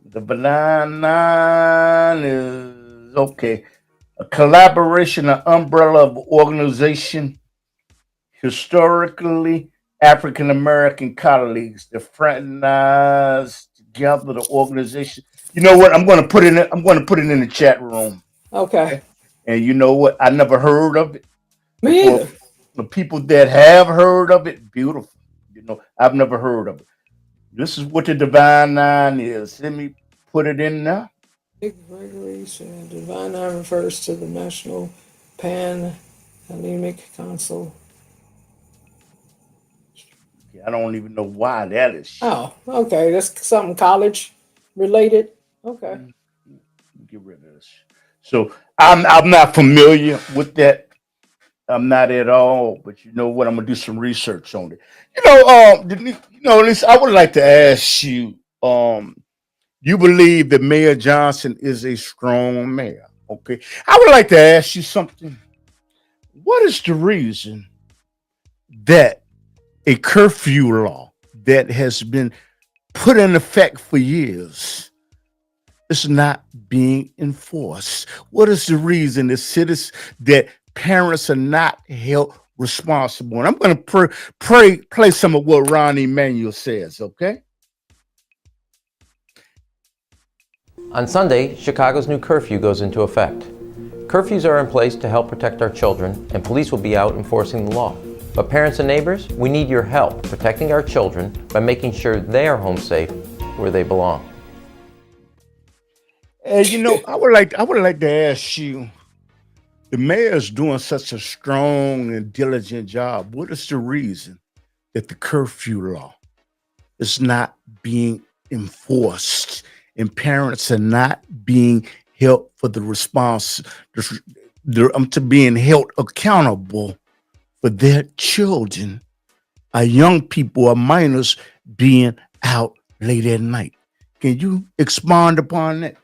The divine 9 is okay. A collaboration, an umbrella of organization historically African American colleagues to fraternize together the organization. You know what? I'm going to put it. I'm going to put it in the chat room.
Okay.
And you know what? I never heard of it. And
Me
for
either.
the people that have heard of it, beautiful. You know, I've never heard of it. This is what the Divine Nine is. Let me put it in there.
Regulation. Divine Nine refers to the National Pan-Hellenic Council.
I don't even know why that is.
Oh, okay. That's something college related. Okay.
Get rid of this. So I'm not familiar with that. I'm not at all. But you know what? I'm gonna do some research on it. At least I would like to ask you. You believe that Mayor Johnson is a strong mayor? Okay. I would like to ask you something. What is the reason that a curfew law that has been put in effect for years is not being enforced? What is the reason that parents are not held responsible? And I'm going to play some of what Ron Emanuel says, okay?
On Sunday, Chicago's new curfew goes into effect. Curfews are in place to help protect our children, and police will be out enforcing the law. But parents and neighbors, we need your help protecting our children by making sure they are home safe where they belong.
And I would like to ask you, the mayor is doing such a strong and diligent job. What is the reason that the curfew law is not being enforced and parents are not being held for the response, to being held accountable for their children, our young people, our minors being out late at night? Can you expand upon that?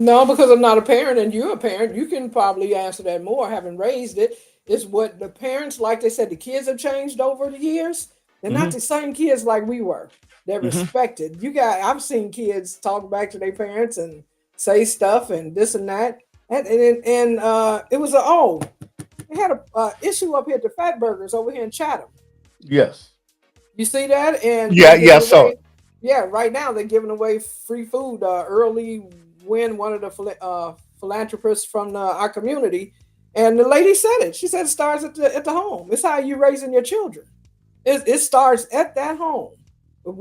No, because I'm not a parent and you're a parent. You can probably answer that more, having raised it. It's what the parents, like they said, the kids have changed over the years. They're not the same kids like we were. They're respected. I've seen kids talk back to their parents and say stuff and this and that. And it was they had a issue up here at the Fat Burgers over here in Chatham.
Yes.
You see that? And
yeah, I saw it.
Yeah, right now they're giving away free food. Early Win, one of the philanthropists from our community, and the lady said it. She said it starts at the home. It's how you raising your children. It starts at that home. At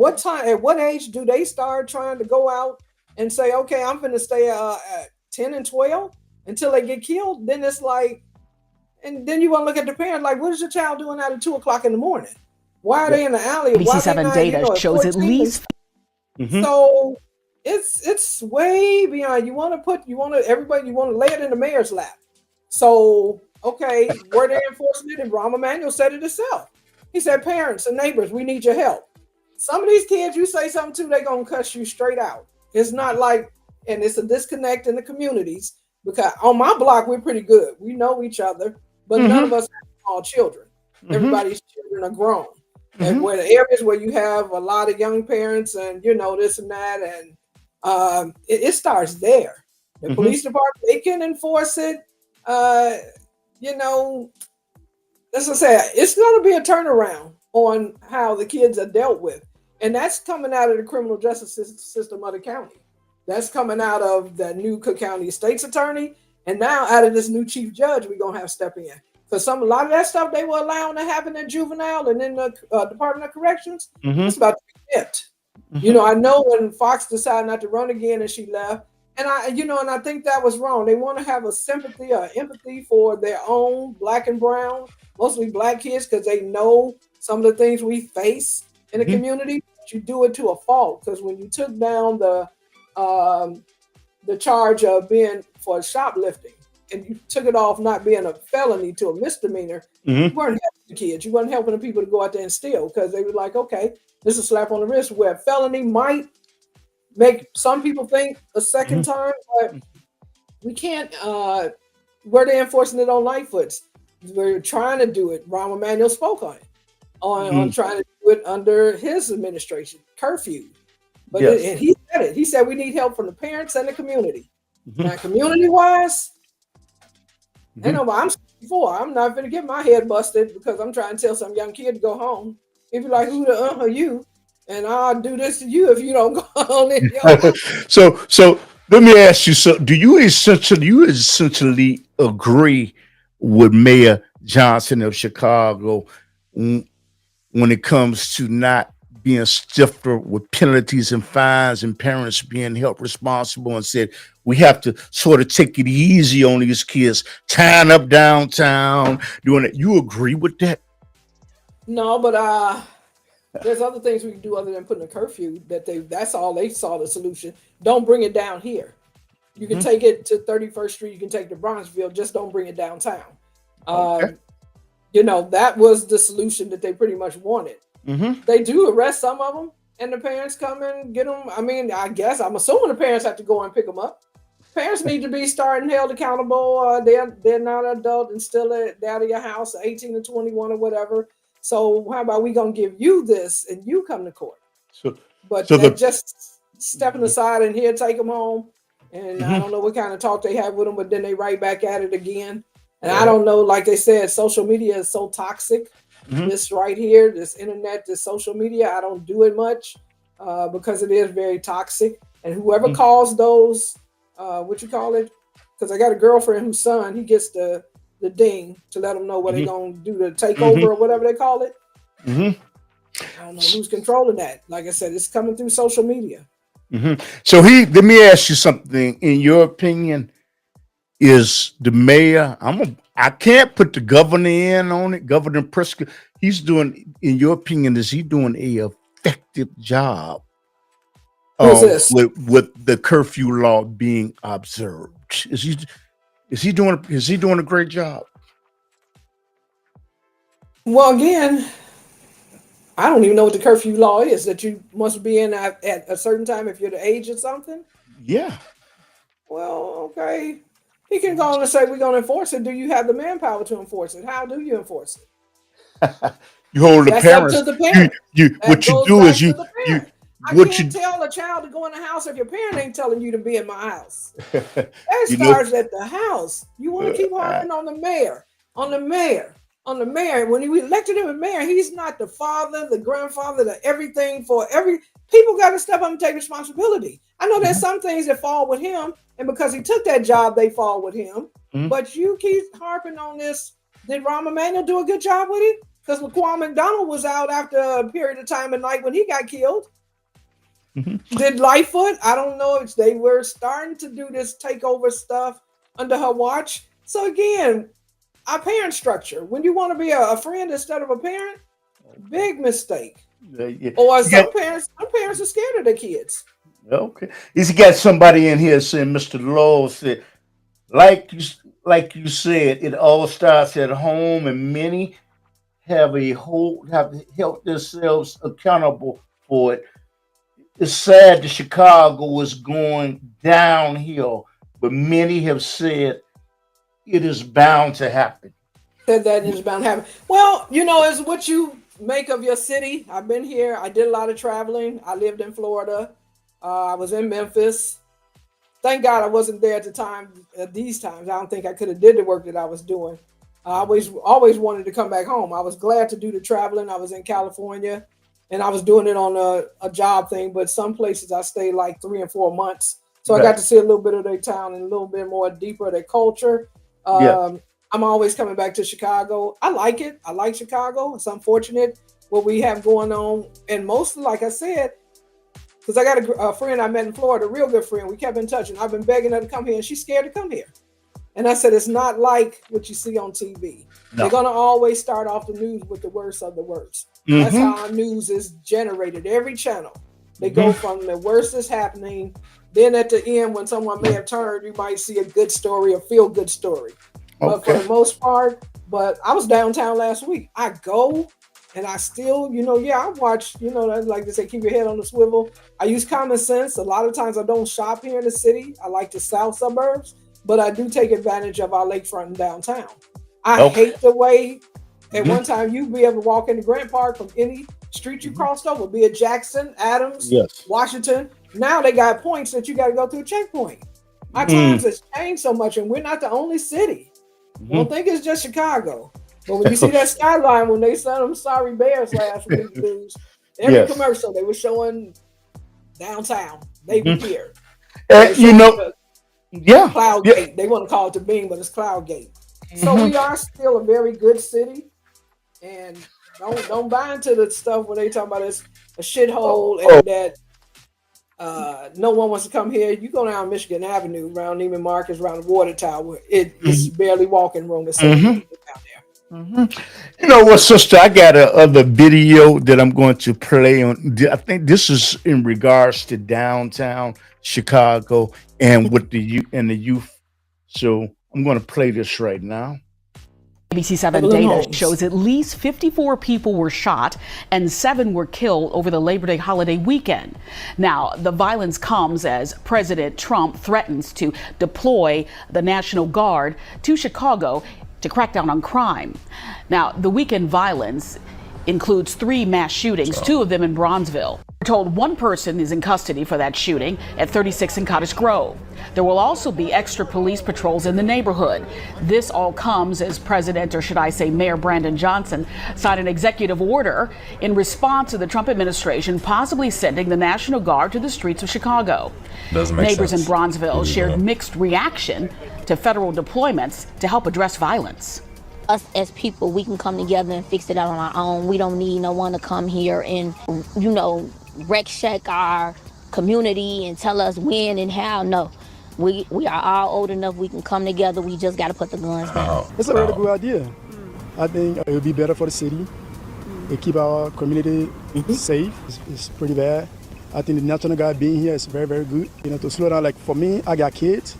what age do they start trying to go out and say, okay, I'm going to stay at 10 and 12 until they get killed? Then it's like, and then you want to look at the parent like, what is your child doing out at 2 o'clock in the morning? Why are they in the alley?
ABC7 data shows at least.
So it's way beyond. You want to lay it in the mayor's lap. So, okay, were they enforcing it? And Rahm Emanuel said it himself. He said, parents and neighbors, we need your help. Some of these kids, you say something to, they're going to cuss you straight out. It's not like, and it's a disconnect in the communities, because on my block, we're pretty good. We know each other, but none of us have small children. Everybody's children are grown. And where the areas where you have a lot of young parents and, this and that, and it starts there. The police department, they can enforce it. As I said, it's going to be a turnaround on how the kids are dealt with. And that's coming out of the criminal justice system of the county. That's coming out of the new Cook County State's attorney. And now out of this new chief judge, we're going to have step in. Because a lot of that stuff they were allowing to happen in juvenile and in the Department of Corrections, it's about to be nipped. I know when Fox decided not to run again and she left, and I think that was wrong. They want to have a sympathy or empathy for their own black and brown, mostly black kids, because they know some of the things we face in the community. But you do it to a fault, because when you took down the charge of being for shoplifting, and you took it off not being a felony to a misdemeanor, you weren't helping the kids. You weren't helping the people to go out there and steal, because they were like, okay, this is a slap on the wrist, where felony might make some people think a second time, but we can't, where they're enforcing it on Lightfoots. We're trying to do it. Rahm Emanuel spoke on it, on trying to do it under his administration, curfew. But and he said it. He said we need help from the parents and the community. Now, community-wise, I'm 64. I'm not going to get my head busted because I'm trying to tell some young kid to go home. He'd be like, who the are you? And I'll do this to you if you don't go on in your house.
So let me ask you. So, do you essentially agree with Mayor Johnson of Chicago when it comes to not being stiffer with penalties and fines and parents being held responsible, and said we have to sort of take it easy on these kids, tying up downtown, doing it? You agree with that?
No, but there's other things we can do other than putting a curfew. That's all they saw the solution. Don't bring it down here. You can take it to 31st Street. You can take it to Bronxville. Just don't bring it downtown.
Okay.
That was the solution that they pretty much wanted. They do arrest some of them, and the parents come and get them. I mean, I'm assuming the parents have to go and pick them up. Parents need to be held accountable. They're not adult and still out of your house, 18 to 21 or whatever. So how about we gonna give you this and you come to court? But just stepping aside and here, take them home. And I don't know what kind of talk they have with them, but then they right back at it again. And I don't know, like they said, social media is so toxic. This right here, this internet, this social media, I don't do it much because it is very toxic. And whoever calls those, what you call it? Because I got a girlfriend whose son, he gets the ding to let them know what they're going to do to take over or whatever they call it. I don't know who's controlling that. Like I said, it's coming through social media.
So let me ask you something. In your opinion, is the mayor? I can't put the governor in on it. Governor Pritzker, he's doing. In your opinion, is he doing a effective job? With the curfew law being observed? Is he doing a great job?
Well, again, I don't even know what the curfew law is, that you must be in at a certain time if you're the age or something.
Yeah.
Well, okay. He can go on and say we're going to enforce it. Do you have the manpower to enforce it? How do you enforce it?
You hold the
That's
parents.
up to the parent.
What you do is
I can't tell a child to go in the house if your parent ain't telling you to be in my house. That starts at the house. You want to keep harping on the mayor, on the mayor. When we elected him as mayor, he's not the father, the grandfather, the everything for every. People got to step up and take responsibility. I know there's some things that fall with him, and because he took that job, they fall with him. But you keep harping on this. Did Rahm Emanuel do a good job with it? Because Laquan McDonald was out after a period of time at night when he got killed. Did Lightfoot? I don't know if they were starting to do this takeover stuff under her watch. So again, our parent structure. When you want to be a friend instead of a parent, big mistake. Or some parents are scared of their kids.
Okay, he's got somebody in here saying, Mr. Lowe said, like you said, it all starts at home, and many have held themselves accountable for it. It's sad that Chicago is going downhill, but many have said it is bound to happen.
Said that it is bound to happen. Well, it's what you make of your city. I've been here. I did a lot of traveling. I lived in Florida. I was in Memphis. Thank God I wasn't there at these times. I don't think I could have did the work that I was doing. I always wanted to come back home. I was glad to do the traveling. I was in California. And I was doing it on a job thing, but some places I stayed like 3 and 4 months. So I got to see a little bit of their town and a little bit more deeper of their culture. I'm always coming back to Chicago. I like it. I like Chicago. It's unfortunate what we have going on. And mostly, like I said, because I got a friend I met in Florida, a real good friend. We kept in touch, and I've been begging her to come here, and she's scared to come here. And I said, it's not like what you see on TV. No. They're going to always start off the news with the worst of the worst. That's how our news is generated. Every channel. They go from the worst is happening. Then at the end, when someone may have turned, you might see a good story, a feel-good story. But for the most part, I was downtown last week. I go and I still, I watch, like they say, keep your head on the swivel. I use common sense. A lot of times I don't shop here in the city. I like the south suburbs, but I do take advantage of our lakefront and downtown. I hate the way at one time you'd be able to walk into Grant Park from any street you crossed over, be it Jackson, Adams, Washington. Now they got points that you got to go through a checkpoint. Our times has changed so much, and we're not the only city. I don't think it's just Chicago. But when you see that skyline, when they sent them sorry bears last week, news, every commercial they were showing downtown. They were here.
You know,
Cloud Gate. They want to call it the Bing, but it's Cloud Gate. So we are still a very good city, and don't buy into the stuff when they talk about it's a shithole and that no one wants to come here. You go down Michigan Avenue, around Neiman Marcus, around the water tower. It's barely walking room. It's people down there.
You know what, sister? I got a other video that I'm going to play on. I think this is in regards to downtown Chicago and with the youth. So I'm going to play this right now.
ABC7 data shows at least 54 people were shot and 7 were killed over the Labor Day holiday weekend. Now, the violence comes as President Trump threatens to deploy the National Guard to Chicago to crack down on crime. Now, the weekend violence includes 3 mass shootings, 2 of them in Bronzeville. We're told 1 person is in custody for that shooting at 36 in Cottage Grove. There will also be extra police patrols in the neighborhood. This all comes as President, or should I say Mayor Brandon Johnson, signed an executive order in response to the Trump administration possibly sending the National Guard to the streets of Chicago. Neighbors in Bronzeville shared mixed reaction to federal deployments to help address violence.
Us as people, we can come together and fix it out on our own. We don't need no one to come here and, wreck shack our community and tell us when and how. No, we are all old enough. We can come together. We just got to put the guns down.
It's a really good idea. I think it would be better for the city. It keep our community safe. It's pretty bad. I think the National Guard being here is very, very good. To slow down. Like for me, I got kids.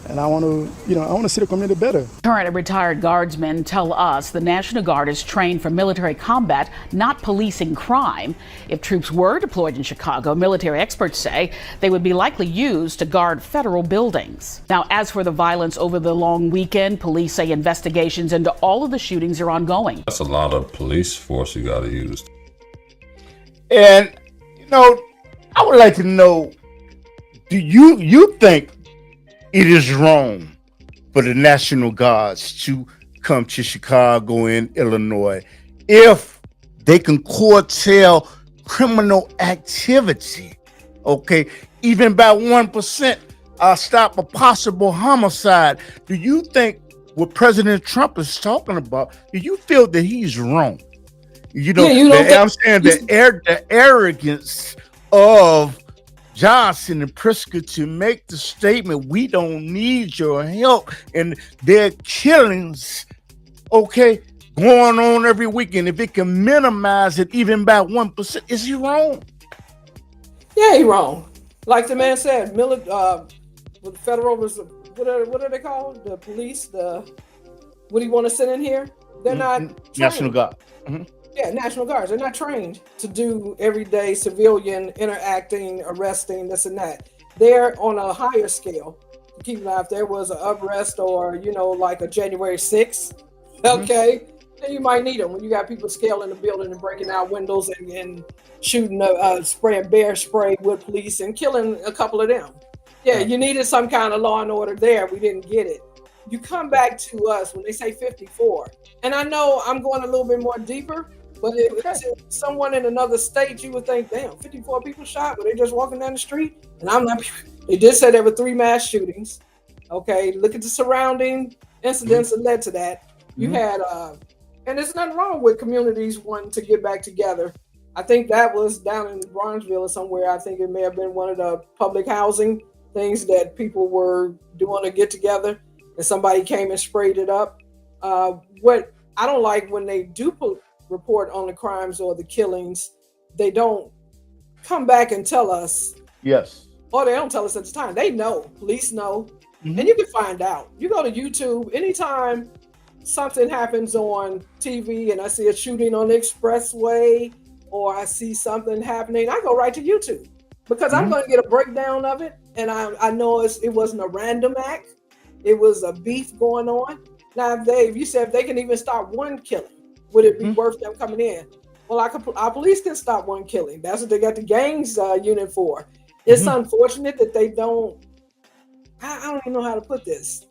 And I want to see the community better.
Current and retired guardsmen tell us the National Guard is trained for military combat, not policing crime. If troops were deployed in Chicago, military experts say they would be likely used to guard federal buildings. Now, as for the violence over the long weekend, police say investigations into all of the shootings are ongoing.
That's a lot of police force you got to use.
And, I would like to know, do you think it is wrong for the National Guards to come to Chicago and Illinois if they can curtail criminal activity, even by 1%, stop a possible homicide? Do you think what President Trump is talking about, do you feel that he's wrong? I'm saying the arrogance of Johnson and Pritzker to make the statement, we don't need your help, and their killings, going on every weekend. If it can minimize it even by 1%, is he wrong?
Yeah, he wrong. Like the man said, with federal, what are they called? The police, what do you want to send in here? They're not
National Guard.
Yeah, National Guards. They're not trained to do everyday civilian interacting, arresting, this and that. They're on a higher scale. Keep an eye if there was an arrest or, like a January 6th, then you might need them when you got people scaling the building and breaking out windows and shooting, spraying bear spray with police and killing a couple of them. Yeah, you needed some kind of law and order there. We didn't get it. You come back to us when they say 54. And I know I'm going a little bit more deeper, but if someone in another state, you would think, damn, 54 people shot, were they just walking down the street? And I'm not, they did say there were 3 mass shootings. Look at the surrounding incidents that led to that. You had, and there's nothing wrong with communities wanting to get back together. I think that was down in Bronzeville or somewhere. I think it may have been one of the public housing things that people were doing to get together, and somebody came and sprayed it up. What I don't like when they do report on the crimes or the killings, they don't come back and tell us.
Yes.
Or they don't tell us at the time. They know. Police know. And you can find out. You go to YouTube, anytime something happens on TV and I see a shooting on the expressway or I see something happening, I go right to YouTube because I'm going to get a breakdown of it. And I know it wasn't a random act. It was a beef going on. Now, if you said if they can even stop one killing, would it be worth them coming in? Well, our police can stop one killing. That's what they got the gangs unit for. It's unfortunate that they don't, I don't even know how to put this.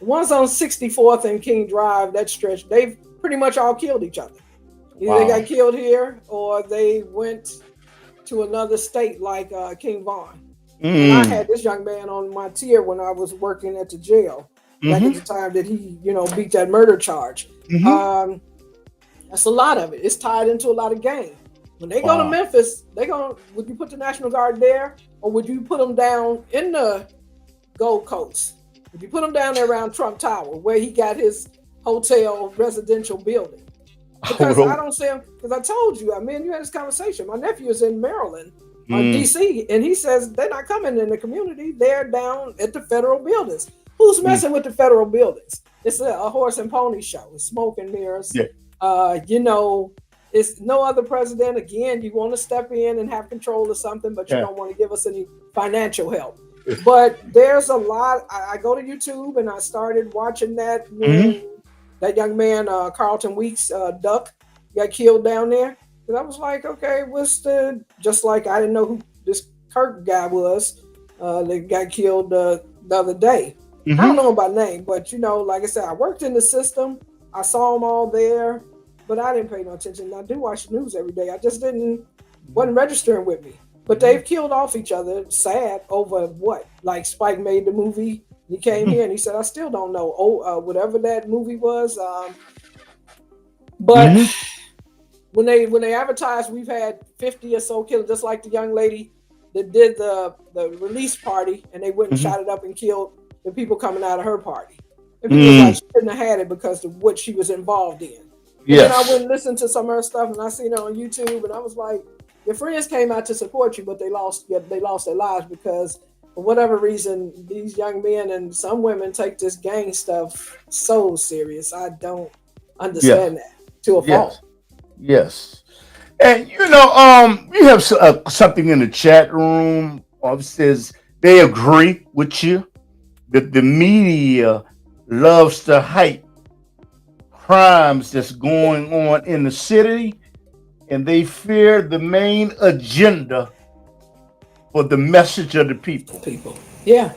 The ones on 64th and King Drive, that stretch, they've pretty much all killed each other. Either they got killed here or they went to another state like King Vaughn. And I had this young man on my tier when I was working at the jail back at the time that he, beat that murder charge. That's a lot of it. It's tied into a lot of gang. When they go to Memphis, would you put the National Guard there or would you put them down in the Gold Coast? Would you put them down there around Trump Tower where he got his hotel residential building? Because I don't see him, because I told you, you had this conversation. My nephew is in Maryland, DC, and he says they're not coming in the community. They're down at the federal buildings. Who's messing with the federal buildings? It's a horse and pony show. It's smoke and mirrors. Yeah. It's no other president. Again, you want to step in and have control of something, but you don't want to give us any financial help. But there's a lot. I go to YouTube and I started watching that when that young man, Carlton Weeks, Duck, got killed down there. And I was like, okay, just like I didn't know who this Kirk guy was that got killed the other day. I don't know about name, but like I said, I worked in the system. I saw them all there, but I didn't pay no attention. I do watch the news every day. I just wasn't registering with me. But they've killed off each other, sad, over what? Like Spike made the movie. He came here and he said, I still don't know. Whatever that movie was. But when they advertised, we've had 50 or so killed, just like the young lady that did the release party, and they went and shot it up and killed the people coming out of her party. And people like, she shouldn't have had it because of what she was involved in. Yes. And then I went and listened to some of her stuff, and I seen it on YouTube, and I was like, your friends came out to support you, but they lost their lives because for whatever reason, these young men and some women take this gang stuff so serious. I don't understand that to a fault.
Yes. And we have something in the chat room. Says they agree with you that the media loves to hype crimes that's going on in the city, and they fear the main agenda for the message of the people.
Yeah.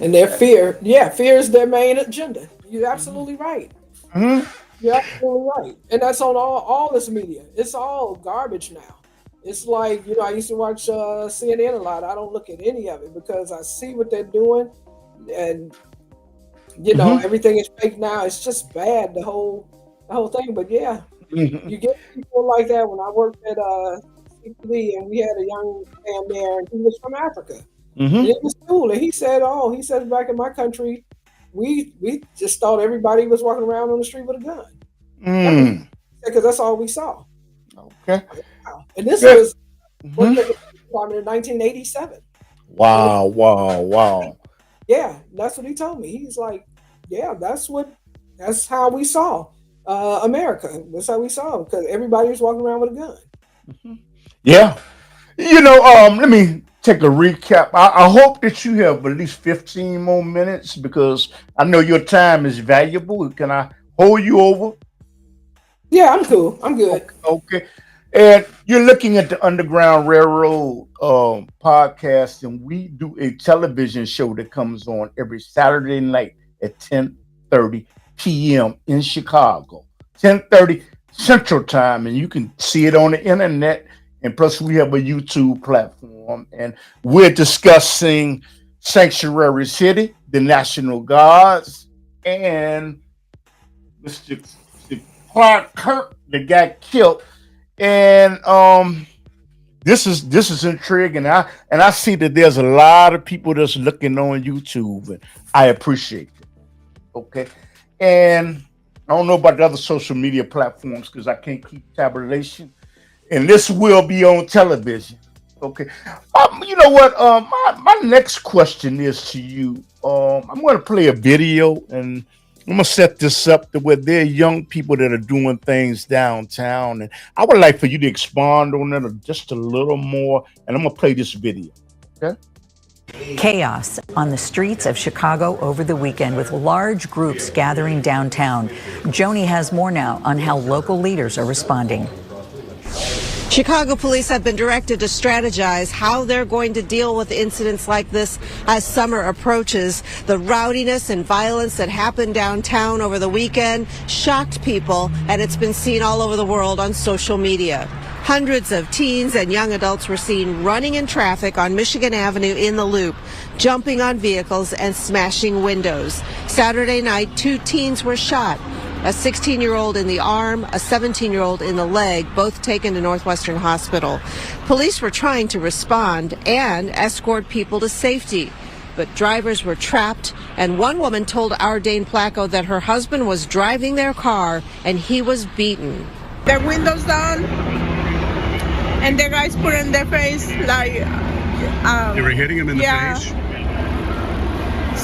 And their fear is their main agenda. You're absolutely right. You're absolutely right. And that's on all this media. It's all garbage now. It's like, I used to watch CNN a lot. I don't look at any of it because I see what they're doing. And, everything is fake now. It's just bad, the whole thing. But yeah, you get people like that. When I worked at CPD and we had a young man there and he was from Africa. And it was cool. And he said, back in my country, we just thought everybody was walking around on the street with a gun. Because that's all we saw.
Okay.
And this was in 1987.
Wow.
Yeah, that's what he told me. He's like, yeah, that's how we saw America. That's how we saw it, because everybody was walking around with a gun.
Yeah. Let me take a recap. I hope that you have at least 15 more minutes because I know your time is valuable. Can I hold you over?
Yeah, I'm cool. I'm good.
Okay. And you're looking at the Underground Railroad podcast, and we do a television show that comes on every Saturday night at 10:30 p.m. in Chicago, 10:30 Central Time, and you can see it on the internet. And plus, we have a YouTube platform, and we're discussing Sanctuary City, the National Guards, and Mr. Clark Kirk that got killed. And this is intriguing. And I see that there's a lot of people that's looking on YouTube, and I appreciate it. Okay, and I don't know about the other social media platforms because I can't keep tabulation. And this will be on television. Okay. You know what? My next question is to you. I'm going to play a video, and I'm going to set this up to where there are young people that are doing things downtown. And I would like for you to expand on that just a little more. And I'm going to play this video. Okay.
Chaos on the streets of Chicago over the weekend with large groups gathering downtown. Joni has more now on how local leaders are responding.
Chicago police have been directed to strategize how they're going to deal with incidents like this as summer approaches. The rowdiness and violence that happened downtown over the weekend shocked people, and it's been seen all over the world on social media. Hundreds of teens and young adults were seen running in traffic on Michigan Avenue in the Loop, jumping on vehicles and smashing windows. Saturday night, 2 teens were shot. A 16-year-old in the arm, a 17-year-old in the leg, both taken to Northwestern Hospital. Police were trying to respond and escort people to safety, but drivers were trapped, and one woman told our Dane Placco that her husband was driving their car and he was beaten.
Their windows down, and the guys put in their face like...
they were hitting him in the face?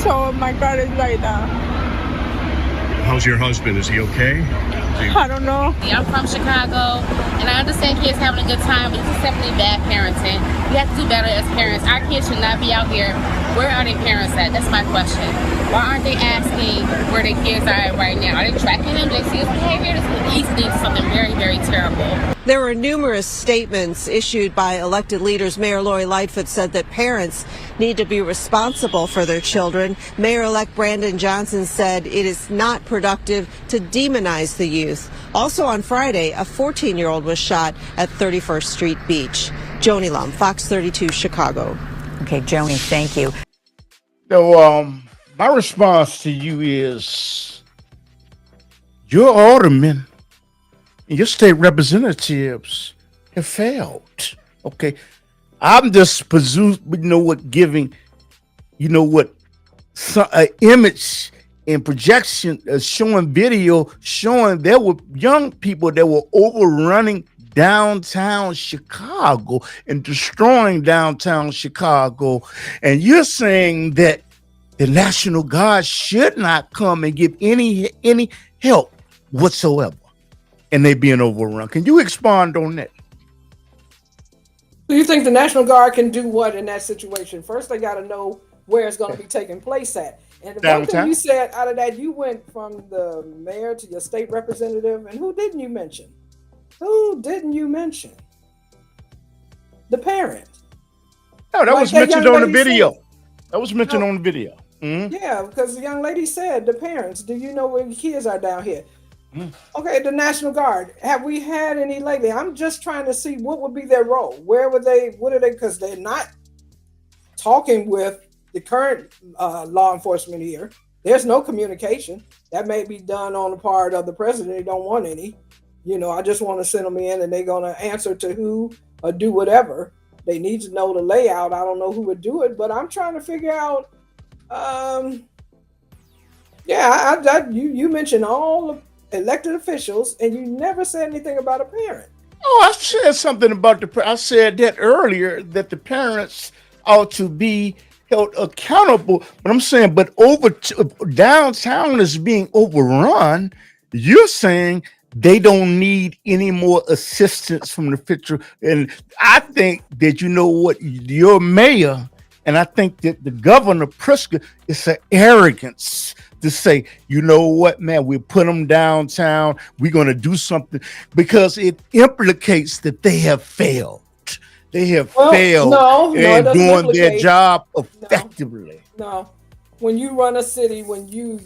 So my God is like that.
How's your husband? Is he okay?
I don't know.
I'm from Chicago, and I understand kids having a good time, but this is simply bad parenting. We have to do better as parents. Our kids should not be out here. Where are their parents at? That's my question. Why aren't they asking where their kids are at right now? Are they tracking them? Do they see his behavior? This could easily lead to something very, very terrible.
There were numerous statements issued by elected leaders. Mayor Lori Lightfoot said that parents need to be responsible for their children. Mayor-elect Brandon Johnson said it is not productive to demonize the youth. Also on Friday, a 14-year-old was shot at 31st Street Beach. Joni Lum, Fox 32, Chicago.
Okay, Joni, thank you.
So, my response to you is your aldermen and your state representatives have failed. Okay. I'm just giving, image and projection, showing video, showing there were young people that were overrunning downtown Chicago and destroying downtown Chicago. And you're saying that the National Guard should not come and give any help whatsoever, and they being overrun. Can you expand on that?
Do you think the National Guard can do what in that situation? First, they got to know where it's going to be taking place at. And the one thing you said out of that, you went from the mayor to your state representative, and who didn't you mention? Who didn't you mention? The parent.
No, that was mentioned on the video. That was mentioned on the video. Mm-hmm.
Yeah, because the young lady said, the parents, do you know where the kids are down here? Okay, the National Guard, have we had any lately? I'm just trying to see what would be their role. Where would they, what are they, because they're not talking with the current law enforcement here. There's no communication. That may be done on the part of the president. They don't want any. I just want to send them in and they're going to answer to who or do whatever. They need to know the layout. I don't know who would do it, but I'm trying to figure out. You mentioned all the elected officials and you never said anything about a parent.
Oh, I said something about I said that earlier, that the parents ought to be held accountable. But I'm saying, downtown is being overrun. You're saying they don't need any more assistance from the federal. And I think that your mayor, and I think that the governor Pritzker, it's an arrogance to say, you know what, man, we put them downtown. We're going to do something, because it implicates that they have failed. They have failed in doing their job effectively.
No. When you run a city, when you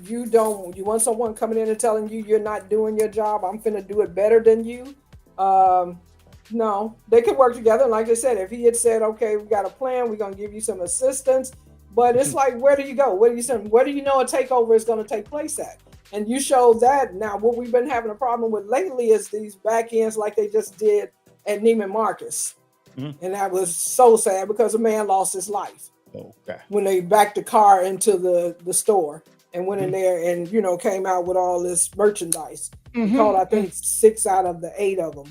want someone coming in and telling you you're not doing your job, I'm finna do it better than you. No, they could work together. Like I said, if he had said, okay, we got a plan, we're going to give you some assistance, but it's like, where do you go? Where do you know a takeover is going to take place at? And you showed that. Now, what we've been having a problem with lately is these back ends like they just did at Neiman Marcus. Mm-hmm. And that was so sad because a man lost his life.
Okay.
When they backed the car into the store and went in there and, came out with all this merchandise. Mm-hmm. Called, I think, 6 out of the 8 of them.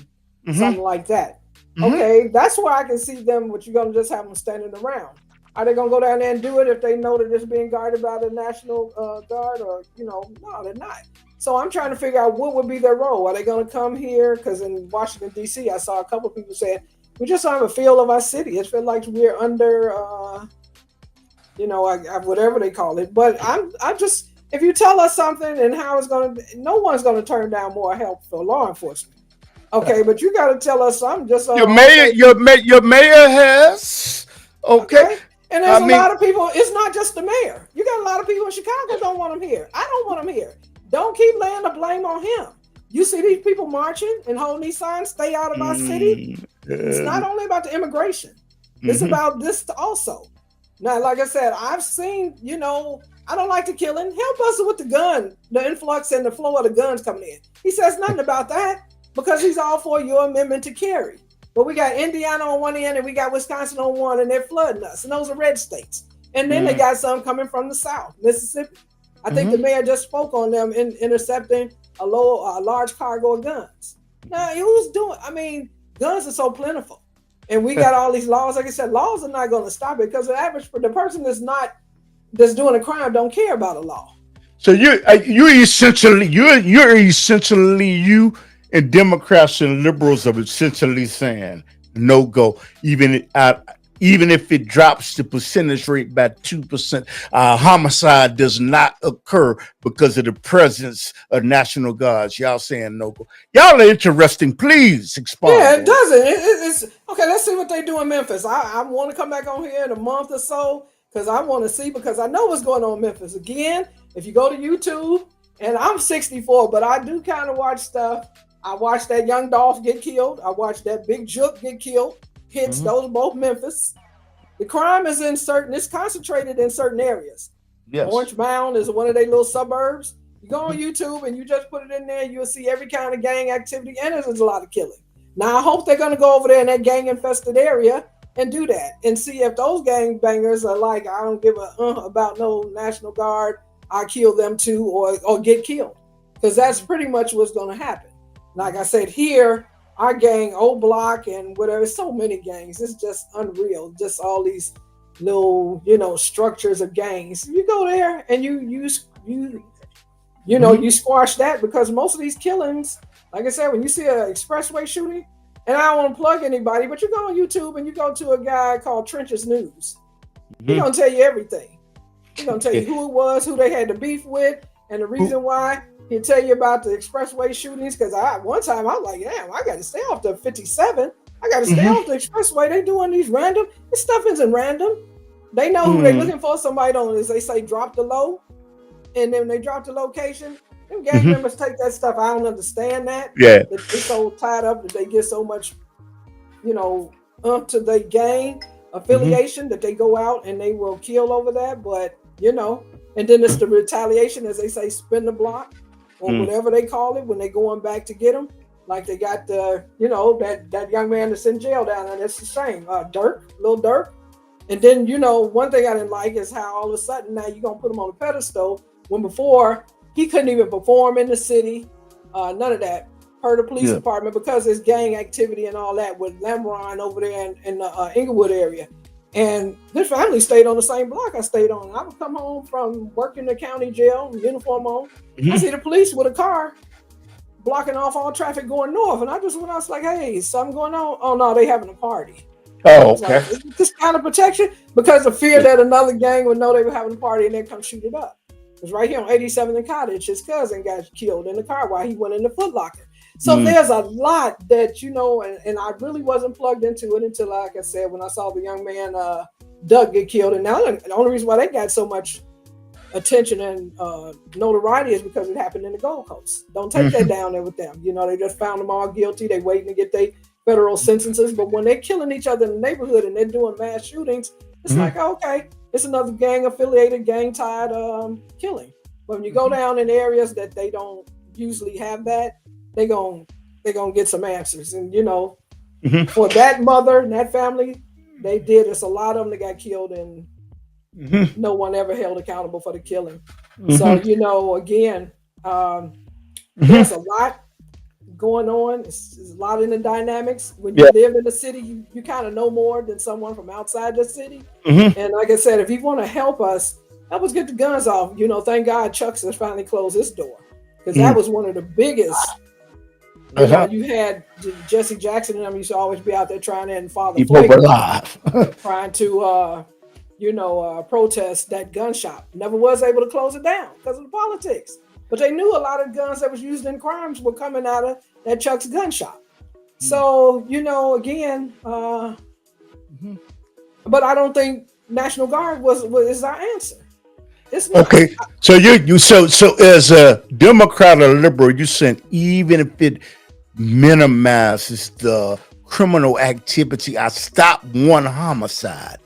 Mm-hmm. Something like that. Mm-hmm. Okay, that's where I can see them, but you're going to just have them standing around. Are they going to go down there and do it if they know that it's being guarded by the National Guard or, no, they're not. So I'm trying to figure out what would be their role. Are they going to come here? Because in Washington, D.C., I saw a couple of people saying, we just don't have a feel of our city. It feels like we're under, whatever they call it. But I just, if you tell us something and how it's going to, no one's going to turn down more help for law enforcement. Okay, but you got to tell us something. Just
your mayor has. Okay.
And there's a lot of people, it's not just the mayor. You got a lot of people in Chicago don't want him here. I don't want him here. Don't keep laying the blame on him. You see these people marching and holding these signs, stay out of our city. It's not only about the immigration. It's about this also. Now, like I said, I've seen, I don't like the killing. Help us with the gun, the influx and the flow of the guns coming in. He says nothing about that because he's all for your amendment to carry. But we got Indiana on one end and we got Wisconsin on one, and they're flooding us. And those are red states. And then they got some coming from the South, Mississippi. I think the mayor just spoke on them in intercepting a large cargo of guns. Now, who's doing? I mean, guns are so plentiful. And we got all these laws. Like I said, laws are not going to stop it because the person that's doing a crime don't care about a law.
So you're essentially you and Democrats and liberals are essentially saying no go, even if it drops the percentage rate by 2%. Homicide does not occur because of the presence of National Guards. Y'all saying no go. Y'all are interesting. Please expound.
Yeah, it doesn't. It's okay. Let's see what they do in Memphis. I want to come back on here in a month or so because I want to see, because I know what's going on in Memphis. Again, if you go to YouTube, and I'm 64, but I do kind of watch stuff. I watched that young Dolph get killed. I watched that big Jook get killed. Hits those both Memphis. The crime is it's concentrated in certain areas.
Yes.
Orange Mound is one of their little suburbs. You go on YouTube and you just put it in there, you'll see every kind of gang activity, and there's a lot of killing. Now, I hope they're going to go over there in that gang-infested area and do that and see if those gang bangers are like, I don't give a about no National Guard, I kill them too, or get killed. Because that's pretty much what's going to happen. Like I said, here, our gang, O Block and whatever, so many gangs. It's just unreal. Just all these little, structures of gangs. You go there and you squash that, because most of these killings, like I said, when you see an expressway shooting, and I don't want to plug anybody, but you go on YouTube and you go to a guy called Trenches News. He's going to tell you everything. He's going to tell you who it was, who they had the beef with, and the reason why. He'll tell you about the expressway shootings, because one time I was like, damn, I got to stay off the 57. I got to stay off the expressway. They doing these random. This stuff isn't random. They know who they're looking for. Somebody don't, as they say, drop the low. And then when they drop the location, them gang members take that stuff. I don't understand that.
Yeah.
They're so tied up that they get so much, to their gang affiliation that they go out and they will kill over that. But, and then it's the retaliation, as they say, spin the block. Or whatever they call it when they going back to get them. Like they got the, that young man that's in jail down there. That's the same. Lil Durk. And then, one thing I didn't like is how all of a sudden now you're going to put him on a pedestal when before he couldn't even perform in the city. None of that. Per the police department, because there's gang activity and all that with Lamron over there in the Inglewood area. And his family stayed on the same block I stayed on. I would come home from working the county jail, uniform on. I see the police with a car blocking off all traffic going north. And I just went out, I was like, hey, something going on? Oh, no, they having a party.
Oh, okay.
Like, this kind of protection, because of fear that another gang would know they were having a party and then come shoot it up. Because right here on 87th and Cottage, his cousin got killed in the car while he went in the Foot Locker. So there's a lot that, and I really wasn't plugged into it until, like I said, when I saw the young man, Doug, get killed. And now the only reason why they got so much attention and notoriety is because it happened in the Gold Coast. Don't take that down there with them. They just found them all guilty. They waiting to get their federal sentences. But when they're killing each other in the neighborhood and they're doing mass shootings, it's like, okay, it's another gang-affiliated, gang-tied killing. But when you go down in areas that they don't usually have that, they're gonna get some answers. And for that mother and that family, they did. It's a lot of them that got killed, and no one ever held accountable for the killing. So again, there's a lot going on. There's a lot in the dynamics. When you live in the city, you kind of know more than someone from outside the city. And like I said, if you want to help us get the guns off. Thank God Chuck's has finally closed his door, because that was one of the biggest. You had Jesse Jackson and them used to always be out there trying to end Father Flake, trying to protest that gun shop. Never was able to close it down because of the politics. But they knew a lot of guns that was used in crimes were coming out of that Chuck's gun shop. So, again, but I don't think National Guard is our answer. It's not.
Okay, so so as a Democrat or liberal, you saying even if it minimizes the criminal activity, I stop one homicide,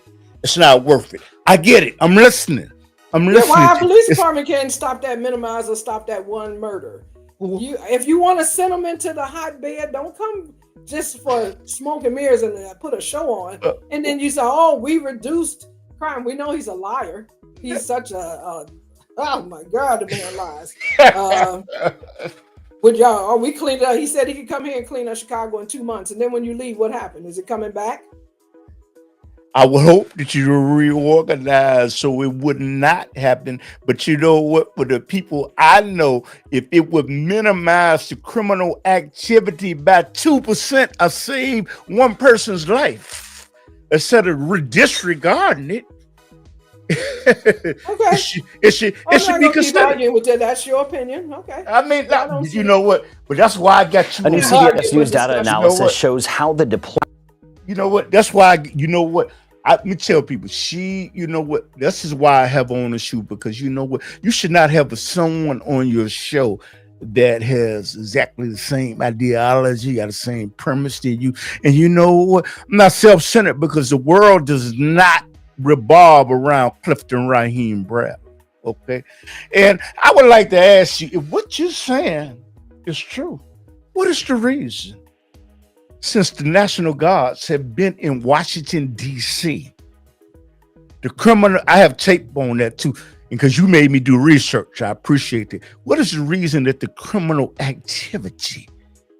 it's not worth it. I get it. I'm listening.
Yeah, why our police department can't stop that, minimize or stop that one murder. If you want to send them into the hotbed, don't come just for smoke and mirrors and put a show on. And then you say, "Oh, we reduced crime." We know he's a liar. He's such a oh my God, the man lies. Would y'all? We cleaned up. He said he could come here and clean up Chicago in 2 months. And then when you leave, what happened? Is it coming back?
I would hope that you reorganize so it would not happen. But you know what? For the people I know, if it would minimize the criminal activity by 2%, I save one person's life instead of disregarding it.
Okay.
It should be considered.
With that. That's your opinion. Okay.
I mean, you know what? But that's why I got you.
A new CBS News data analysis shows how the deployment.
You know what? That's why. You know what? Let me tell people. You know what? This is why I have on the show, because you know what? You should not have someone on your show that has exactly the same ideology, got the same premise to you. And you know what? I'm not self-centered because the world does not revolve around Clifton Raheem Brown. Okay. And I would like to ask you, if what you're saying is true, what is the reason? Since the National Guards have been in Washington, D.C., the criminal, I have tape on that too, because you made me do research. I appreciate it. What is the reason that the criminal activity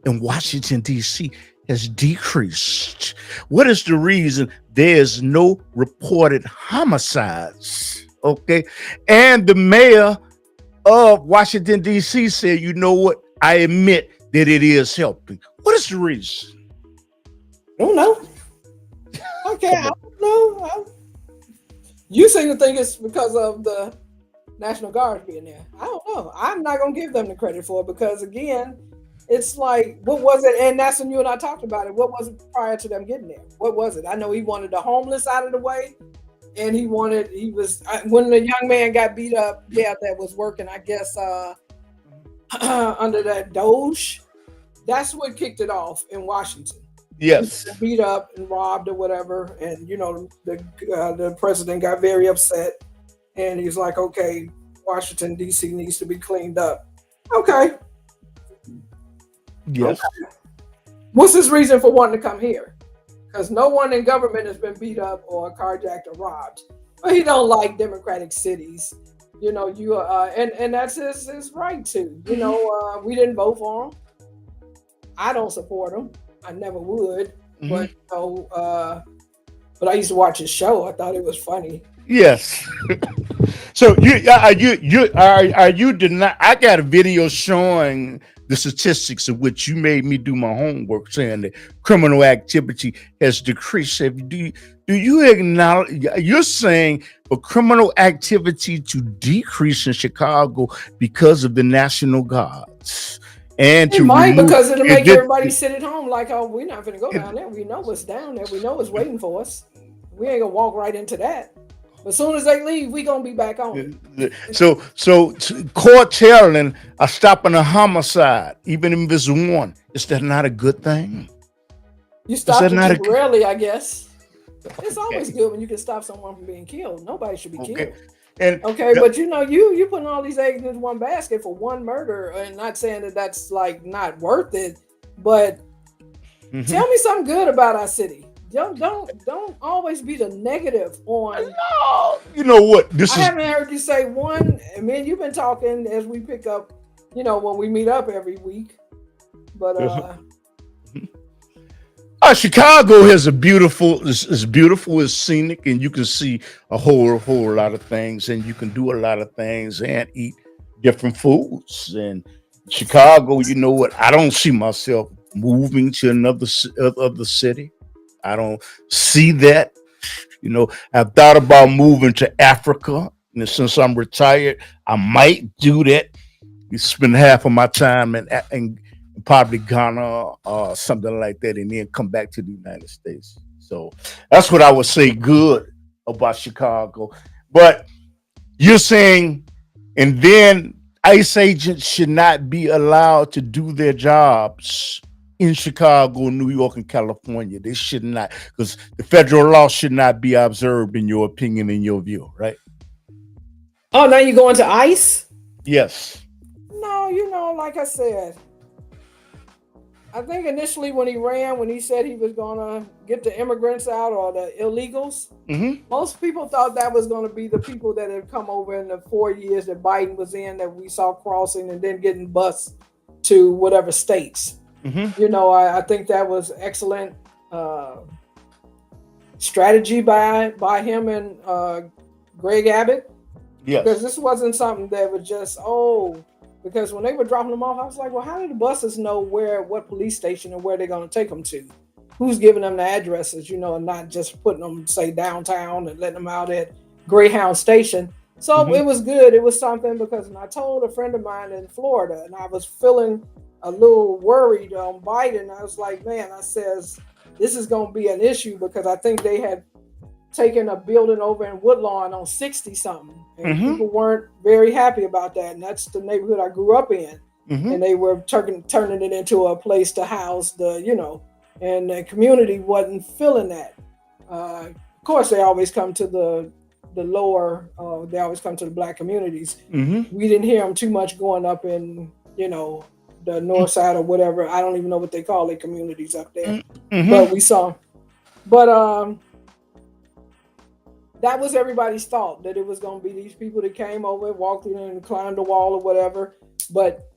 in Washington, D.C. has decreased? What is the reason there's no reported homicides? Okay. And the mayor of Washington, D.C. said, you know what? I admit that it is helping. What is the reason?
I don't know. Okay, I don't know. You seem to think it's because of the National Guard being there. I don't know. I'm not going to give them the credit for it because, again, it's like, what was it? And that's when you and I talked about it. What was it prior to them getting there? What was it? I know he wanted the homeless out of the way. And when the young man got beat up, that was working, I guess, under that Doge. That's what kicked it off in Washington.
Yes.
Beat up and robbed or whatever. And, the president got very upset. And he's like, okay, Washington, D.C. needs to be cleaned up. Okay.
Yes.
Okay. What's his reason for wanting to come here? Because no one in government has been beat up or carjacked or robbed. But he don't like democratic cities. And that's his right to. We didn't vote for him. I don't support him. I never would.
Mm-hmm.
But I used to watch his show. I thought it was funny.
Yes. So are you denying? I got a video showing the statistics of which you made me do my homework, saying that criminal activity has decreased. Do you acknowledge? You're saying for criminal activity to decrease in Chicago because of the National Guards, and
it might because it'll make everybody sit at home like, oh, we're not going to go down there. We know what's down there. We know what's waiting for us. We ain't gonna walk right into that. But as soon as they leave, we gonna be back on.
So court telling are stopping a homicide, even if it's one. Is that not a good thing?
You stop it temporarily, I guess. It's always good when you can stop someone from being killed. Nobody should be killed. But you putting all these eggs in one basket for one murder, and not saying that that's like not worth it, but tell me something good about our city. Don't always be the negative on.
No, you know what?
I haven't heard you say one. I mean, you've been talking as we pick up, when we meet up every week. But
Chicago is beautiful. It's scenic, and you can see a whole lot of things, and you can do a lot of things and eat different foods. And Chicago, you know what? I don't see myself moving to another city. I don't see that. I've thought about moving to Africa, and since I'm retired, I might do that. Spend half of my time in probably Ghana or something like that, and then come back to the United States. So that's what I would say. Good about Chicago. But you're saying, and then ICE agents should not be allowed to do their jobs in Chicago, New York, and California. They should not, because the federal law should not be observed, in your opinion, in your view, right?
Oh, now you going to ICE?
Yes.
No, like I said, I think initially when he said he was gonna get the immigrants out or the illegals, most people thought that was gonna be the people that had come over in the 4 years that Biden was in, that we saw crossing and then getting bused to whatever states. I think that was excellent strategy by him and Greg Abbott.
Yes.
Because this wasn't something that was just, because when they were dropping them off, I was like, well, how do the buses know what police station and where they're going to take them to? Who's giving them the addresses, and not just putting them, say, downtown and letting them out at Greyhound Station. So it was good. It was something, because when I told a friend of mine in Florida and I was feeling a little worried on Biden, I was like, man, I says, this is going to be an issue, because I think they had taken a building over in Woodlawn on 60 something, and people weren't very happy about that. And that's the neighborhood I grew up in. And they were turning it into a place to house and the community wasn't feeling that. Of course, they always come to the lower, they always come to the Black communities. We didn't hear them too much going up in, the north side or whatever. I don't even know what they call their communities up there, but we saw. But that was everybody's thought, that it was going to be these people that came over, walked in and climbed the wall or whatever. But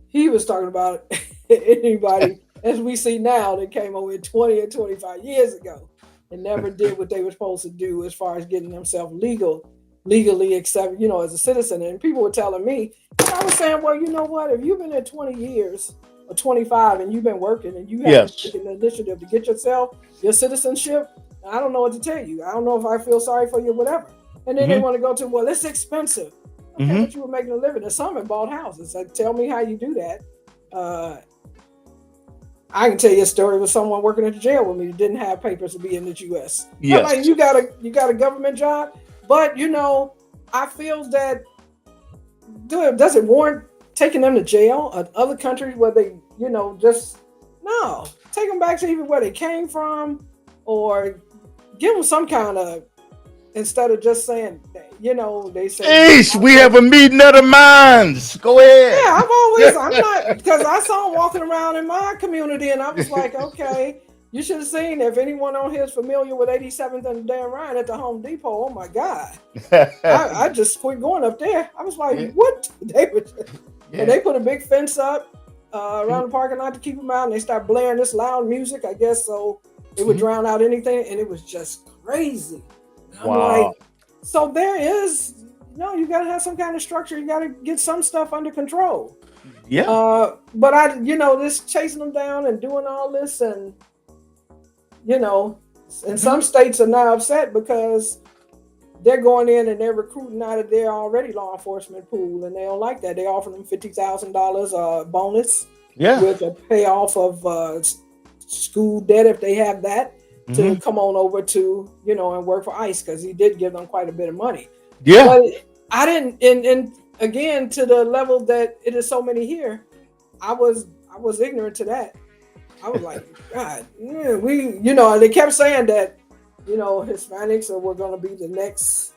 he was talking about anybody, as we see now, that came over 20 or 25 years ago and never did what they were supposed to do as far as getting themselves legally accepted, as a citizen. And people were telling me, I was saying, well, you know what? If you've been there 20 years or 25 and you've been working and you haven't taken the initiative to get yourself your citizenship, I don't know what to tell you. I don't know if I feel sorry for you or whatever. And then they want to go to, well, it's expensive. Okay, but you were making a living. And some have bought houses. Like, tell me how you do that. I can tell you a story with someone working at the jail with me that didn't have papers to be in the U.S.
Yes.
Like, you got a government job, but I feel that does it warrant taking them to jail or other countries where they, just no, take them back to even where they came from, or give them some kind of, instead of just saying, they say,
Ace, we have a meeting of the minds. Go ahead.
Yeah, I'm not, because I saw them walking around in my community and I was like, okay, you should have seen, if anyone on here is familiar with 87th and Dan Ryan at the Home Depot, oh my God. I just quit going up there. I was like, what? And they put a big fence up around the parking lot to keep them out, and they start blaring this loud music, I guess, so it would drown out anything, and it was just crazy.
Wow.
Like, so there is, you got to have some kind of structure. You got to get some stuff under control.
Yeah.
But this chasing them down and doing all this, and and some states are now upset because they're going in and they're recruiting out of their already law enforcement pool, and they don't like that. They offer them $50,000 bonus with a payoff of school debt if they have that, to come on over to and work for ICE, because he did give them quite a bit of money. But I didn't, and again, to the level that it is so many here, I was ignorant to that. I was like, God, they kept saying that Hispanics were going to be the next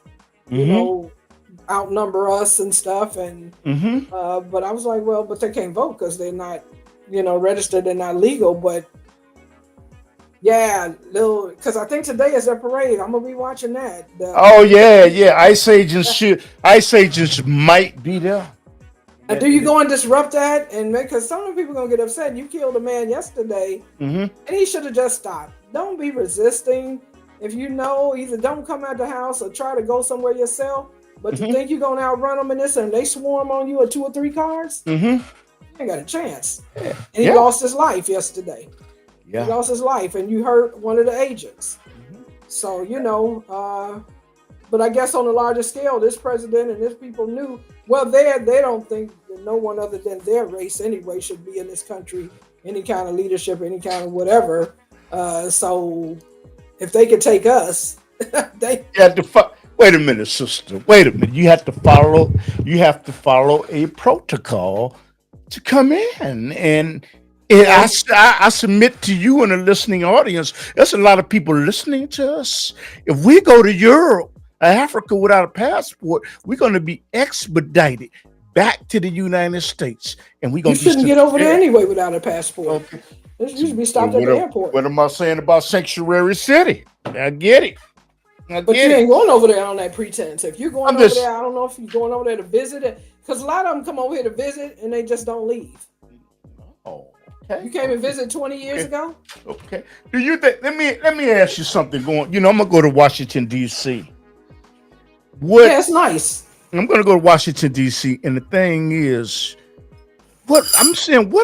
outnumber us and stuff, and but I was like, well, but they can't vote because they're not registered, they're not legal. But because I think today is their parade. I'm gonna be watching that. ICE agents might be there. And do you go and disrupt that? And because some of the people are gonna get upset. You killed a man yesterday, and he should have just stopped. Don't be resisting. If either don't come out the house or try to go somewhere yourself. But to think you're gonna outrun them in this, and they swarm on you with 2 or 3 cars, you ain't got a chance. And he lost his life yesterday. He lost his life, and you hurt one of the agents. So but I guess on a larger scale, this president and his people knew. Well, they don't think that no one other than their race anyway should be in this country, any kind of leadership, any kind of whatever. So if they could take us,
You have to wait a minute, sister. Wait a minute. You have to follow a protocol to come in. And I submit to you and the listening audience, there's a lot of people listening to us. If we go to Europe or Africa without a passport, we're going to be expedited back to the United States. And we're going
to shouldn't get over there anyway without a passport. Okay. You should be stopped at the airport.
What am I saying about Sanctuary City? I get it.
But you ain't going over there on that pretense. If you're going over there, I don't know if you're going over there to visit it, because a lot of them come over here to visit and they just don't leave.
Oh, okay.
You came and visited 20 years ago.
Okay. Do you think? Let me ask you something. I'm gonna go to Washington D.C.
Yeah, it's nice.
I'm gonna go to Washington D.C. and the thing is, what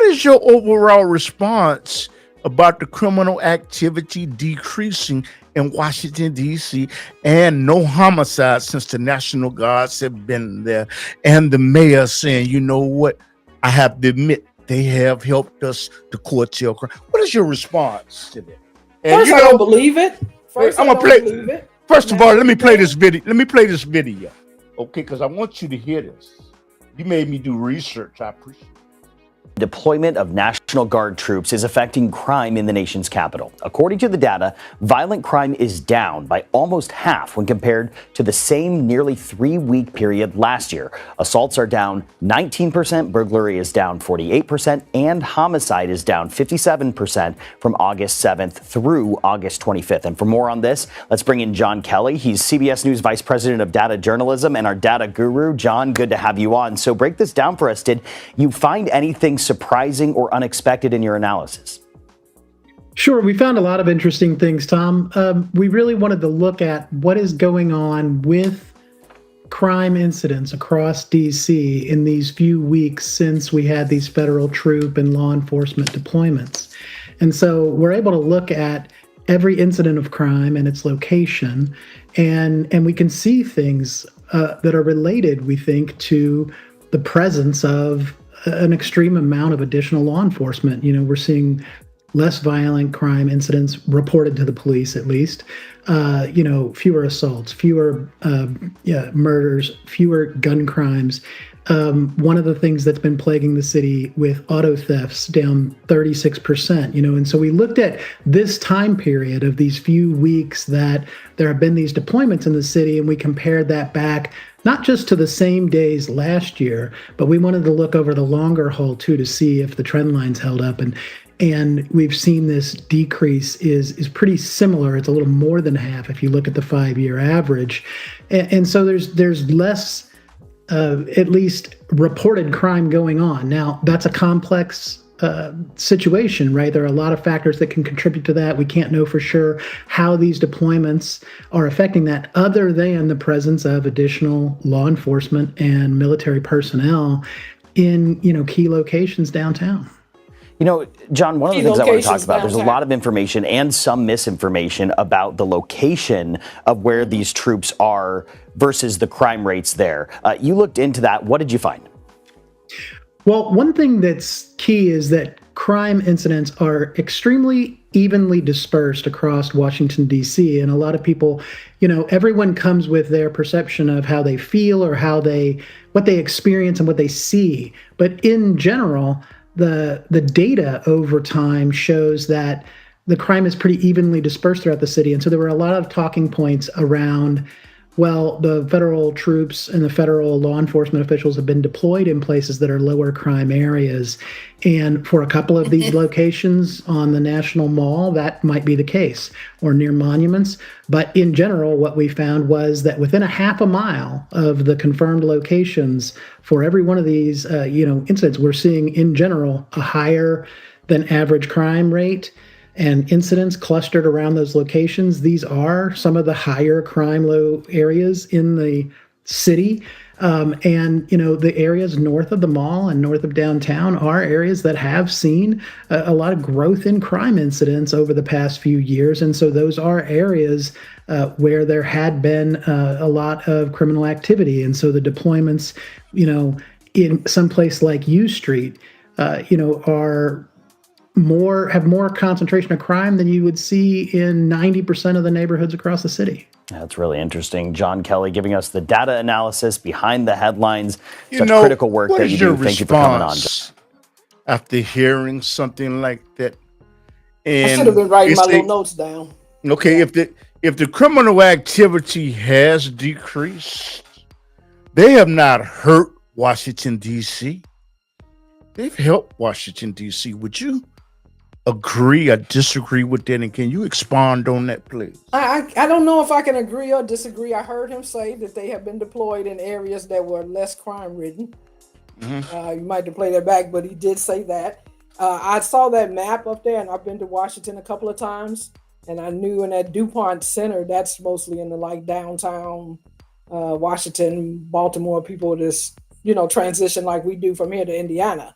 is your overall response about the criminal activity decreasing in Washington, D.C., and no homicides since the National Guards have been there, and the mayor saying, you know what, I have to admit, they have helped us to curtail crime. What is your response to that?
And I don't believe it. First of all,
let me play this video. Okay, because I want you to hear this. You made me do research. I appreciate it.
Deployment of National Guard troops is affecting crime in the nation's capital. According to the data, violent crime is down by almost half when compared to the same nearly 3-week period last year. Assaults are down 19%, burglary is down 48%, and homicide is down 57% from August 7th through August 25th. And for more on this, let's bring in John Kelly. He's CBS News Vice President of Data Journalism and our data guru. John, good to have you on. So break this down for us. Did you find anything surprising or unexpected in your analysis?
Sure. We found a lot of interesting things, Tom. We really wanted to look at what is going on with crime incidents across D.C. in these few weeks since we had these federal troop and law enforcement deployments. And so we're able to look at every incident of crime and its location, and we can see things that are related, we think, to the presence of an extreme amount of additional law enforcement. You know, we're seeing less violent crime incidents reported to the police, at least. Fewer assaults, fewer murders, fewer gun crimes. One of the things that's been plaguing the city with auto thefts down 36%, and so we looked at this time period of these few weeks that there have been these deployments in the city, and we compared that back not just to the same days last year, but we wanted to look over the longer haul too to see if the trend lines held up. And we've seen this decrease is pretty similar. It's a little more than half if you look at the 5-year average. And so there's less at least reported crime going on. Now, that's a complex situation, right? There are a lot of factors that can contribute to that. We can't know for sure how these deployments are affecting that, other than the presence of additional law enforcement and military personnel in, key locations downtown.
John, one of the things I want to talk about, there's a lot of information and some misinformation about the location of where these troops are versus the crime rates there. You looked into that. What did you find?
Well, one thing that's key is that crime incidents are extremely evenly dispersed across Washington, D.C. And a lot of people, everyone comes with their perception of how they feel or what they experience and what they see. But in general, the data over time shows that the crime is pretty evenly dispersed throughout the city. And so there were a lot of talking points around, well, the federal troops and the federal law enforcement officials have been deployed in places that are lower crime areas. And for a couple of these locations on the National Mall, that might be the case, or near monuments. But in general, what we found was that within a half a mile of the confirmed locations for every one of these, incidents, we're seeing in general a higher than average crime rate. And incidents clustered around those locations. These are some of the higher crime low areas in the city. The areas north of the mall and north of downtown are areas that have seen a lot of growth in crime incidents over the past few years. And so those are areas where there had been a lot of criminal activity. And so the deployments, in some place like U Street, are have more concentration of crime than you would see in 90% of the neighborhoods across the city.
That's really interesting. John Kelly giving us the data analysis behind the headlines.
You
Such
know,
critical work
what
that
is
you
your
do. Thank you for coming on.
response after hearing something like that?
I should have
And
been writing my
it's
little notes down.
okay, if the criminal activity has decreased, they have not hurt Washington, D.C. They've helped Washington, D.C. Would you agree or disagree with that? And can you expand on that, please?
I don't know if I can agree or disagree. I heard him say that they have been deployed in areas that were less crime ridden. You might have to play that back, but he did say that. I saw that map up there, and I've been to Washington a couple of times, and I knew in that DuPont Center, that's mostly in the like downtown Washington, Baltimore, people just, transition like we do from here to Indiana.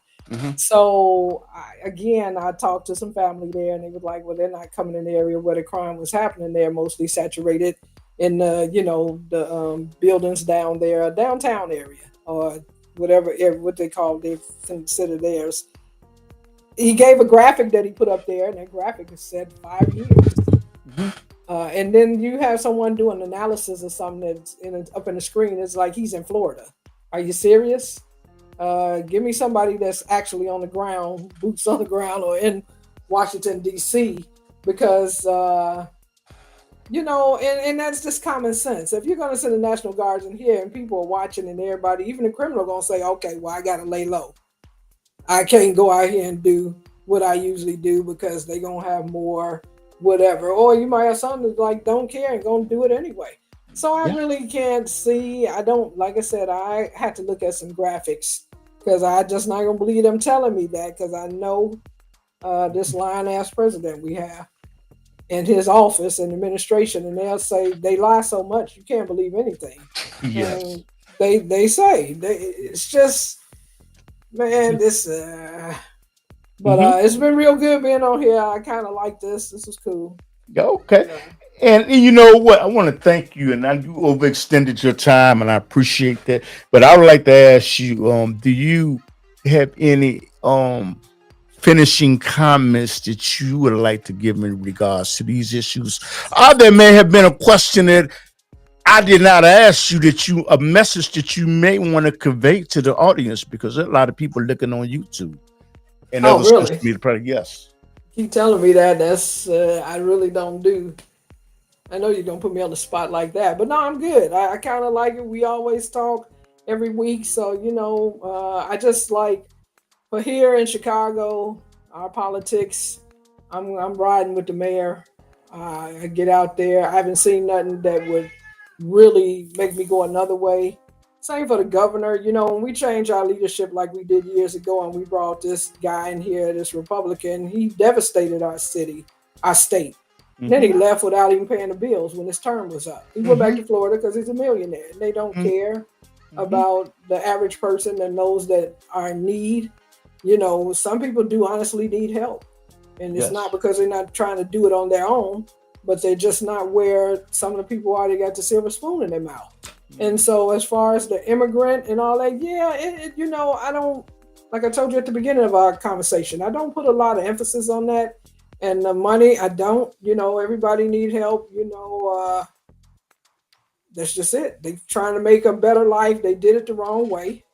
So I talked to some family there, and they were like, well, they're not coming in the area where the crime was happening. They're mostly saturated in the buildings down there, downtown area, or whatever, what they consider theirs. He gave a graphic that he put up there, and that graphic said 5 years. And then you have someone doing analysis of something that's up in the screen. It's like he's in Florida. Are you serious? Give me somebody that's actually on the ground, boots on the ground, or in Washington, D.C., because, and that's just common sense. If you're going to send the National Guards in here and people are watching and everybody, even the criminal, going to say, okay, well, I got to lay low. I can't go out here and do what I usually do because they're going to have more whatever. Or you might have something that's like, don't care and going to do it anyway. So I really can't see. Like I said, I had to look at some graphics because I just not going to believe them telling me that, because I know this lying-ass president we have in his office and administration, and they'll say they lie so much you can't believe anything.
Yes.
And they say it's just, man, this. But it's been real good being on here. I kind of like this. This was cool.
Okay. And you know what? I want to thank you, and you overextended your time, and I appreciate that. But I would like to ask you, do you have any finishing comments that you would like to give in regards to these issues? There may have been a question that I did not ask you, a message that you may want to convey to the audience, because there are a lot of people looking on YouTube and other social media products. Yes.
Keep telling me that. That's I really don't do. I know you're gonna put me on the spot like that, but no, I'm good. I kind of like it. We always talk every week, so I just like for here in Chicago, our politics. I'm riding with the mayor. I get out there. I haven't seen nothing that would really make me go another way. Same for the governor. When we changed our leadership like we did years ago, and we brought this guy in here, this Republican, he devastated our city, our state. Then he left without even paying the bills when his term was up. He went back to Florida because he's a millionaire. They don't care about the average person that knows that are in need. Some people do honestly need help. And it's not because they're not trying to do it on their own, but they're just not where some of the people are. They got the silver spoon in their mouth. And so as far as the immigrant and all that, I don't, like I told you at the beginning of our conversation, I don't put a lot of emphasis on that. And the money, I don't, everybody need help, that's just it. They trying to make a better life. They did it the wrong way.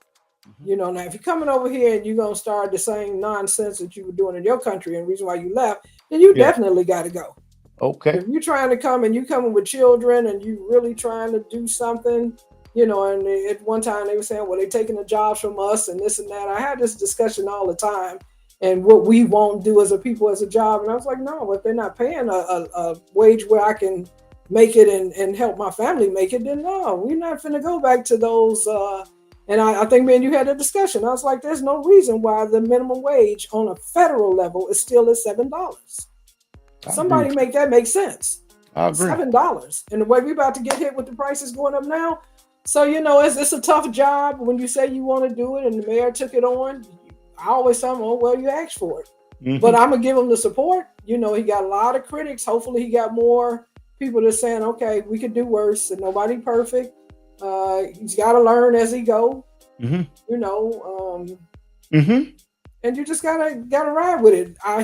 Now if you're coming over here and you're going to start the same nonsense that you were doing in your country and the reason why you left, then you definitely got to go.
Okay.
If you're trying to come and you coming with children and you really trying to do something, and at one time they were saying, well, they're taking the jobs from us and this and that. I had this discussion all the time. And what we won't do as a people as a job. And I was like, no, if they're not paying a wage where I can make it and help my family make it, then no, we're not finna go back to those. And I think, man, you had a discussion. I was like, there's no reason why the minimum wage on a federal level is still at $7. Somebody make that make sense.
I agree.
$7. And the way we're about to get hit with the prices going up now. So, it's a tough job when you say you want to do it and the mayor took it on. I always tell him, oh, well, you asked for it. But I'm going to give him the support. He got a lot of critics. Hopefully he got more people that's saying, okay, we could do worse and nobody perfect. He's got to learn as he go. and you just gotta ride with it. I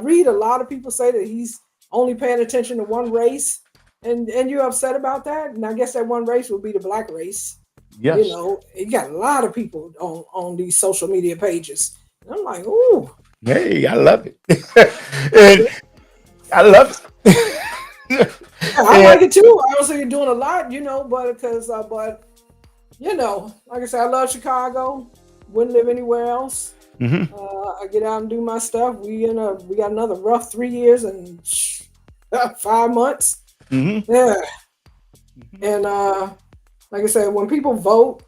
read a lot of people say that he's only paying attention to one race, and you're upset about that. And I guess that one race will be the black race.
Yes.
You know, you got a lot of people on these social media pages. And I'm like, ooh.
Hey, I love it. And I love it.
I like it too. I also you're doing a lot, you know, but you know, like I said, I love Chicago. Wouldn't live anywhere else. I get out and do my stuff. We got another rough 3 years and 5 months. Yeah. And like I said, when people vote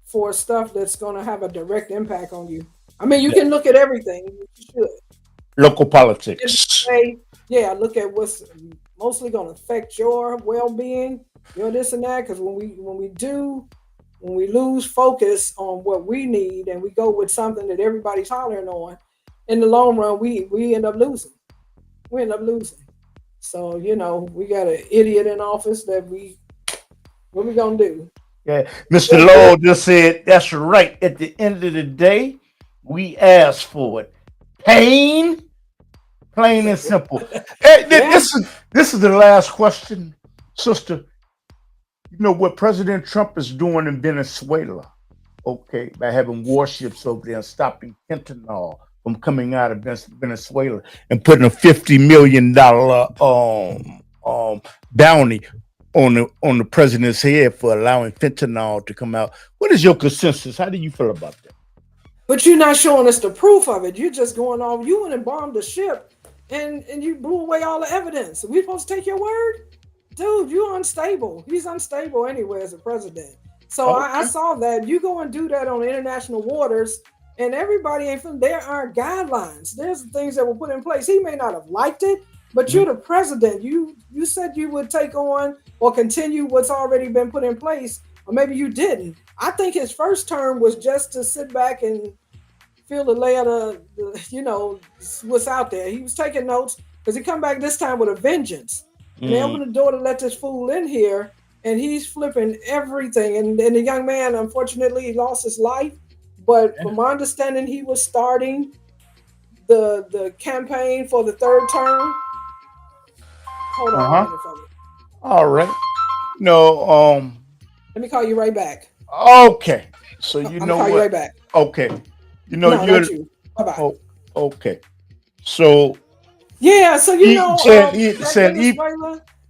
for stuff that's going to have a direct impact on you. I mean, you can look at everything. You should.
Local politics.
Look at what's mostly going to affect your well-being, your this and that. Because when we lose focus on what we need and we go with something that everybody's hollering on, in the long run, we end up losing. We end up losing. So, you know, we got an idiot in office that what we gonna do?
Yeah, Mr. Lowell just said, that's right. At the end of the day, we asked for it. Pain, plain and simple. Hey, this is the last question, sister. You know what President Trump is doing in Venezuela? Okay, by having warships over there and stopping fentanyl from coming out of Venezuela and putting a $50 million bounty on the president's head for allowing fentanyl to come out. What is your consensus? How do you feel about that?
But you're not showing us the proof of it. You're just going on. You went and bombed the ship, and you blew away all the evidence. Are we supposed to take your word? Dude, you're unstable. He's unstable anyway as a president. So okay. I saw that. You go and do that on international waters, and everybody ain't from there. Are guidelines. There's things that were put in place. He may not have liked it, but you're the president. You said you would take on or continue what's already been put in place, or maybe you didn't. I think his first term was just to sit back and feel the lay of the you know, what's out there. He was taking notes because he come back this time with a vengeance. And they opened the door to let this fool in here, and he's flipping everything. And the young man, unfortunately, he lost his life. But from my understanding, he was starting the campaign for the third term. Hold on a minute for me.
All right. No,
let me call you right back.
Okay. So you know
call
what?
You right back.
Okay. You know
no, not you. Bye-bye.
Oh, okay. So
yeah, so you know,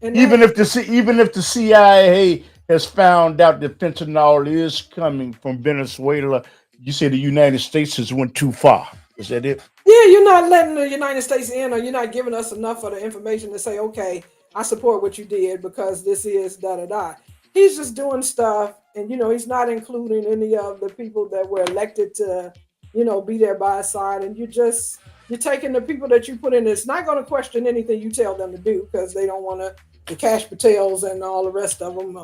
even if the CIA has found out that fentanyl is coming from Venezuela, you say the United States has went too far. Is that it?
Yeah, you're not letting the United States in, or you're not giving us enough of the information to say, okay, I support what you did because this is da-da-da. He's just doing stuff, and, you know, he's not including any of the people that were elected to, you know, be there by his side, and you're taking the people that you put in. It's not going to question anything you tell them to do because they don't want to, the Cash Patels and all the rest of them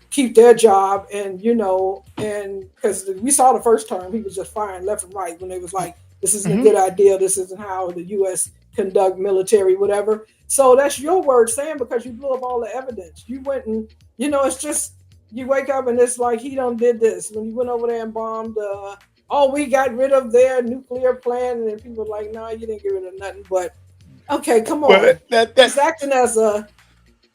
keep their job. And, you know, and because we saw the first term, he was just firing left and right when they was like, this isn't a good idea. This isn't how the U.S. conduct military, whatever. So that's your word, Sam, because you blew up all the evidence. You went and, you know, it's just, you wake up and it's like, he done did this. When you went over there and bombed we got rid of their nuclear plant, and then people are like, no, you didn't get rid of nothing. But okay, come on. He's acting as a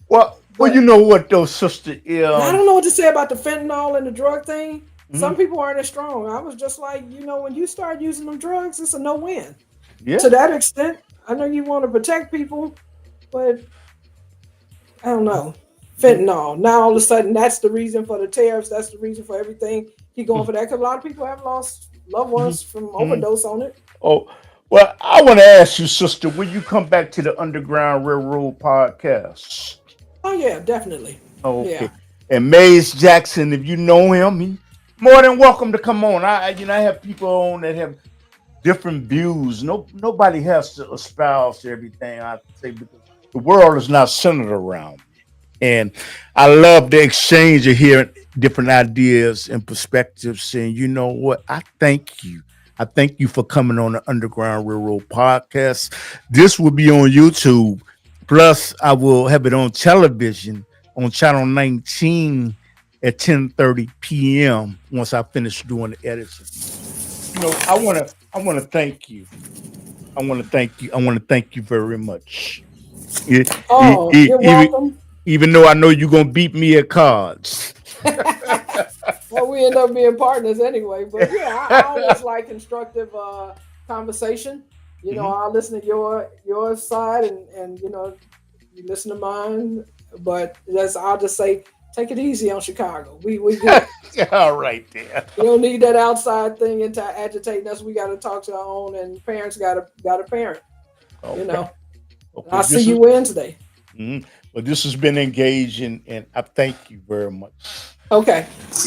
well, you know what though, sister?
I don't know what to say about the fentanyl and the drug thing. Some people aren't as strong. I was just like, you know, when you start using them drugs, it's a no-win. Yeah. To that extent, I know you want to protect people, but I don't know. Fentanyl. Now all of a sudden, that's the reason for the tariffs. That's the reason for everything. He going for that because a lot of people have lost loved ones from overdose on it.
Oh, well, I want to ask you, sister, will you come back to the Underground Railroad podcast?
Oh yeah, definitely.
Oh, okay.
Yeah.
And Maze Jackson, if you know him, he's more than welcome to come on. I have people on that have different views. Nobody has to espouse everything I say because the world is not centered around me. And I love the exchange of hearing different ideas and perspectives. And you know what? I thank you. I thank you for coming on the Underground Railroad podcast. This will be on YouTube. Plus, I will have it on television on channel 19 at 10:30 p.m. once I finish doing the editing. I want to thank you. I want to thank you very much.
You're welcome.
Even though I know you're gonna beat me at cards.
Well, we end up being partners anyway. But yeah, I always like constructive conversation. I'll listen to your side, and you listen to mine. But I'll just say, take it easy on Chicago. We good.
All right, there.
You don't need that outside thing into agitating us. We got to talk to our own, and parents got to parent.
Okay. Okay,
I'll see you Wednesday.
Well, this has been engaging, and I thank you very much.
Okay.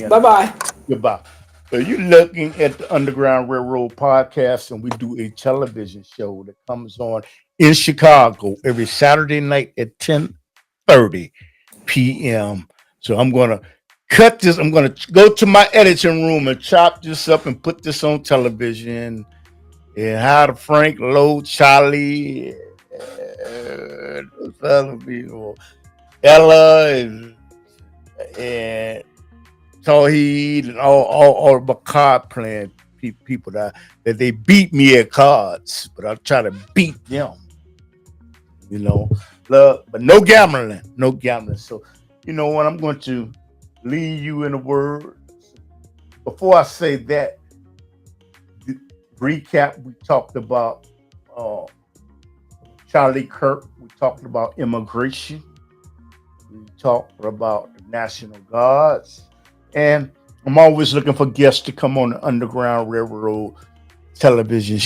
Bye-bye.
Goodbye. So you're looking at the Underground Railroad podcast, and we do a television show that comes on in Chicago every Saturday night at 10:30 p.m. So I'm going to cut this. I'm going to go to my editing room and chop this up and put this on television. And how to Frank, Lowe, Charlie, those other people, Ella, and Tawheed, and all the card playing people that they beat me at cards, but I'll try to beat them. But no gambling. So, what, I'm going to leave you in a word. Before I say that, recap, we talked about Charlie Kirk. We talked about immigration. We talked about the National Guards. And I'm always looking for guests to come on the Underground Railroad television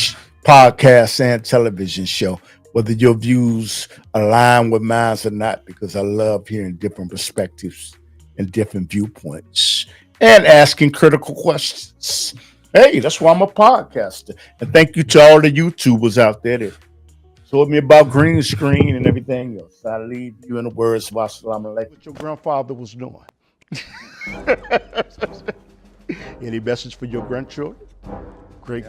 podcast and television show, whether your views align with mine or not, because I love hearing different perspectives and different viewpoints and asking critical questions. Hey, that's why I'm a podcaster. And thank you to all the YouTubers out there that told me about green screen and everything else. I leave you in the words of Assalamu alaikum. What your grandfather was doing. Any message for your grandchildren? Great.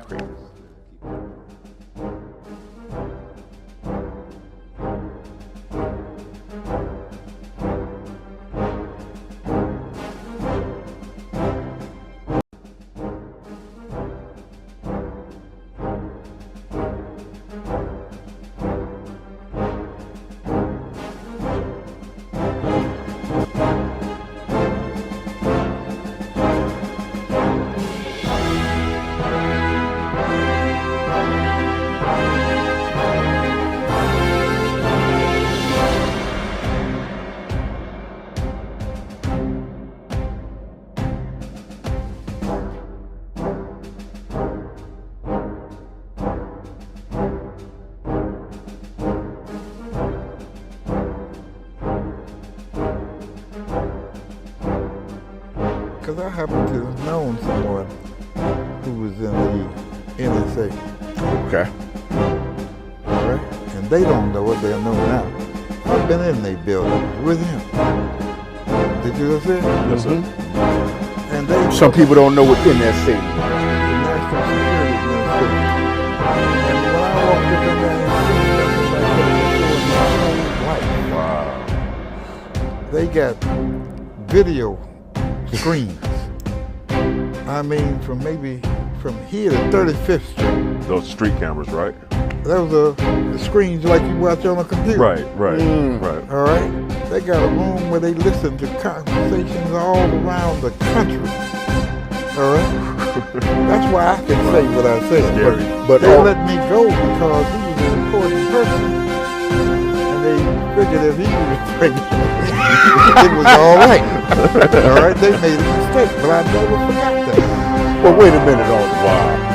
Because I happen to have known someone who was in the NSA.
Okay.
All right? And they don't know what they'll know now. I've been in their building with him. Did you see it?
Yes, sir.
And they
Some people don't know what NSA is.
National Security Administration. And when I walked up in there and they got video screens. I mean, from here to 35th Street.
Those street cameras, right?
Those are the screens like you watch on a computer.
Right.
All right? They got a room where they listen to conversations all around the country. All right? That's why I can say what I said. But they let me go because he was an important person. And they figured if he was pregnant, it was all right. All right? They made a mistake, but I never forgot that.
Well, wait a minute. Wow.